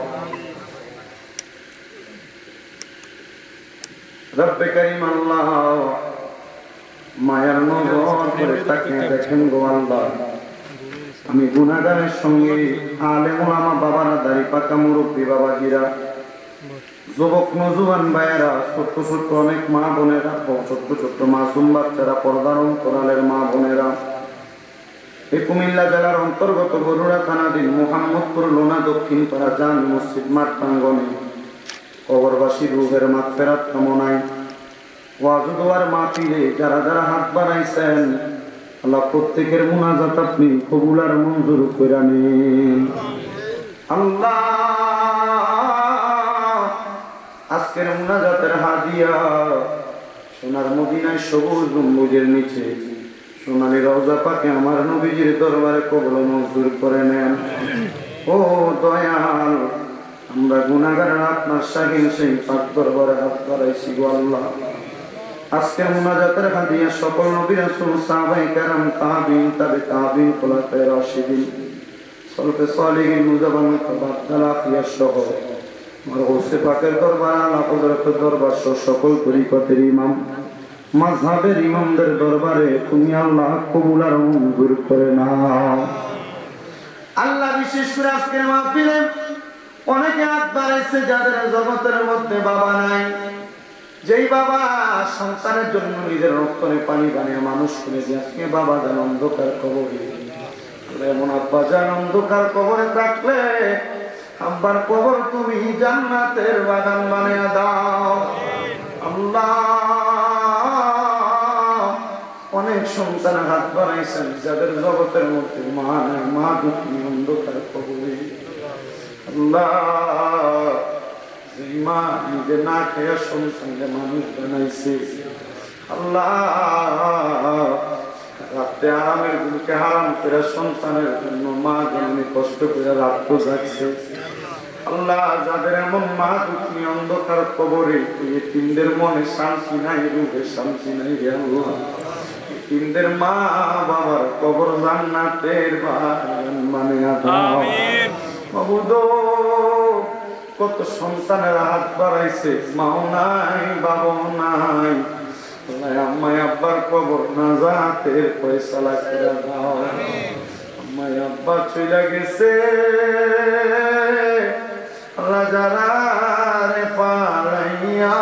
رب كريم الله মায়ার নজর করে তাকিয়ে দেখেন গো আল্লাহ আমি গুনাহগারের সঙ্গে আলেম ওলামা বাবারা দাড়ি পাকা মুরব্বী বাবাজিরা যুবক নজুয়ান ভাইয়েরা ছোট্ট ছোট্ট অনেক মা বোনেরা ছোট্ট ছোট্ট মাসুম বাচ্চারা পর্দার অন্তরালের মা বোনেরা এই কুমিল্লা জেলার অন্তর্গত বরুড়া থানাধীন মোহাম্মদপুর লোনা দক্ষিণ পাড়া জান মসজিদ মাঠ প্রাঙ্গণে কবরবাসী রুহের মাগফিরাত কামনায় ওয়াজ দোয়ার মাহফিলে যারা যারা হাত বাড়াইছেন আল্লাহ প্রত্যেকের মুনাজাত আপনি কবুল আর মঞ্জুর করে নিন আল্লাহ আজকের মুনাজাতের হাদিয়া সোনার মদিনায় সবুজ গম্বুজের নিচে সোনালী রওজা পাকে আমার নবীজির দরবারে কবুল মঞ্জুর করে নেন। ও দয়াল, আমরা গুনাহগার আপনার শাহীন সেই পাক দরবারে হাত বাড়াইছি গো আল্লাহ। আজকের মুনাজাতের হাদিয়া সকল নবী রাসূল সাহাবায়ে কেরাম তাবিঈন তাবে তাবিঈন খোলাফায়ে রাশিদিন সলফে সালিহিন মুজাবান তাবাদদাল আখিয়া সহ মারহুসে পাকের দরবার আলা হযরতের দরবার সহ সকল তরিকতের ইমাম মাযহাবের ইমামদের দরবারে তুমি আল্লাহ কবুল আর মঞ্জুর করে নাও। আল্লাহ বিশেষ করে আজকের মাহফিলে অনেকে হাত বাড়াইছে যাদের জগতের মধ্যে বাবা নাই, যেই বাবা সন্তানের জন্য নিজের রক্তনে পানি বানিয়ে মানুষ করে যে আজকে বাবা যান অন্ধকার কবরে, এমন আব্বা যান অন্ধকার কবরে থাকলে আব্বার কবর তুমি জান্নাতের বাগান বানিয়ে দাও আল্লাহ। অনেক সন্তান হাত বাড়াইছেন যাদের জগতের মধ্যে মা নাই, মা দুঃখী অন্ধকার কবরে আল্লাহ। মা নিজে না খেয়ে সন্তানকে মানুষ বানাইছে আল্লাহ, রাতে আরামের গুণকে হারাম করে সন্তানের জন্য মা জন্মে কষ্ট করে রাত যাচ্ছে আল্লাহ। যাদের এমন মা দুঃখী অন্ধকার কবরে তিনদের মনে শান্তি নাই, রূপে শান্তি নাই আল্লাহ। তিনদের মা বাবার কবর জান্নাতের বাগান বানিয়ে দাও মাবুদ। কত সন্তানের হাত বাড়াইছে, মাও নাই বাবাও নাই, আম্মাই আব্বার কবর নাজাতের ফয়সালা করে দাও। আম্মাই আব্বা চলে গেছে আল্লাহ, যারা রে পালাইয়া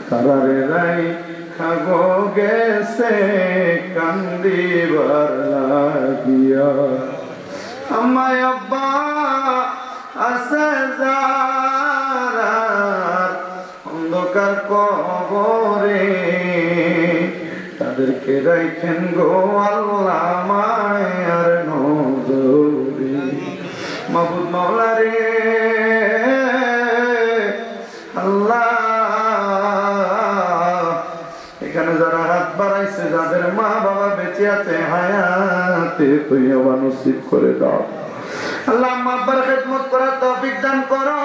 তারা রে রাই খাগো গেছে কান্দিবার লাগিয়া। আম্মাই আব্বা আছে যারা অন্ধকার কবরে, তাদেরকে রাখেন গো আল্লাহ মায়ার নজরে মাবুদ মাওলা রে আল্লাহ। এখানে যারা হাত বাড়াইছে যাদের মা বাবা বেঁচে আছে হায়াতে তৈয়বা নসিব করে দাও আল্লাহ। মা বাবার খেদমত করার তৌফিক দান করো।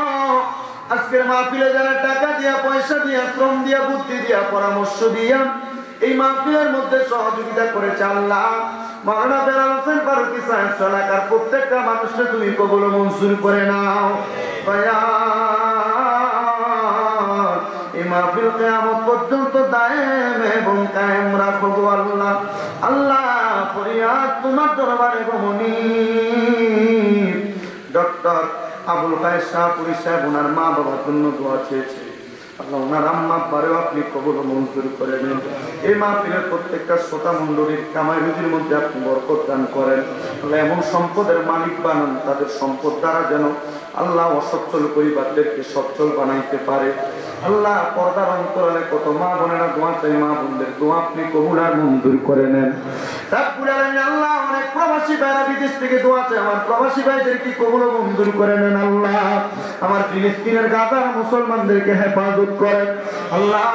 আজকের মাহফিলে যারা টাকা দিয়া, পয়সা দিয়া, শ্রম দিয়া, বুদ্ধি দিয়া, পরামর্শ দিয়া এই মাহফিলের মধ্যে সহযোগিতা করেছে আল্লাহ, মাওলানা বেলাল হোসেন ফারুকী সাহেব এলাকার প্রত্যেকটা মানুষকে তুমি কবুল মঞ্জুর করে নাও। এই মাহফিল কিয়ামত পর্যন্ত দায়েম এবং কায়েম রাখো গো আল্লাহ। আল্লাহ ফরিয়াদ তোমার দরবারে গো মুনিব ডক্টর আবুল কায়েস শাহপুরী সাহেব ওনার মা বাবার জন্য দোয়া চেয়েছে আল্লাহ, ওনার আম্মা আব্বারেও আপনি কবুল মঞ্জুর করে নেন। এই মাহফিলের প্রত্যেকটা শ্রোতা মণ্ডলীর কামাই রুজির মধ্যে আপনি বরকত দান করেন আল্লাহ। এমন সম্পদের মালিক বানান তাদের সম্পদ দ্বারা যেন আল্লাহ অসচ্ছল পরিবারদেরকে সচ্ছল বানাইতে পারে আল্লাহ। পর্দার অন্তরালে কত মা বোনেরা দোয়া চাই, মা বোনদের দোয়া আপনি কবুল আর মঞ্জুর করে নেন আল্লাহ। অনেক প্রবাসী ভাইরা বিদেশ থেকে দোয়া চাই, আমার প্রবাসী ভাইদেরকে কবুল মঞ্জুর করে নেন আল্লাহ। আমার ফিলিস্তিনের গাজার মুসলমানদেরকে হেফাজত করেন আল্লাহ।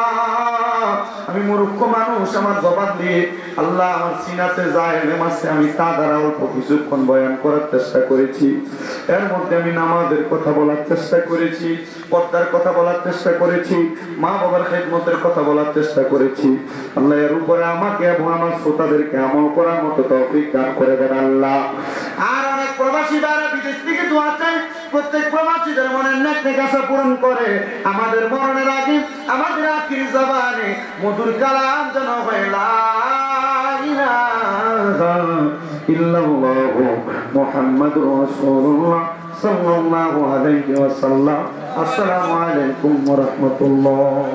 আমি মূর্খ মানুষ, আমার জবান দিয়ে আল্লাহ আমার সিনাতে যায় নেমাসে আমি তা দ্বারা অল্প কিছুক্ষণ বয়ান করার চেষ্টা করেছি। এর মধ্যে আমি নামাজের কথা বলার চেষ্টা করেছি, পর্দার কথা বলার চেষ্টা করেছি, মা বাবার খেদমতের কথা বলার চেষ্টা করেছি আল্লাহ। এর উপরে আমাকে এবং আমার শ্রোতাদেরকে আমল করার মতো তৌফিক দান করে দেন আল্লাহ। আর অনেক প্রবাসী দ্বারা বিদেশ থেকে দোয়া চাই, প্রত্যেক প্রবাসীদের মনের নেক আশা পূরণ করে আমাদের মরণের আগে আমাদের আখির জবানে মধুর কালাম যেন হয় লা ইলাহা ইল্লাল্লাহু মুহাম্মাদুর রাসূলুল্লাহ সাল্লাল্লাহু আলাইহি ওয়াসাল্লাম। আসসালামু আলাইকুম ওয়া রাহমাতুল্লাহ।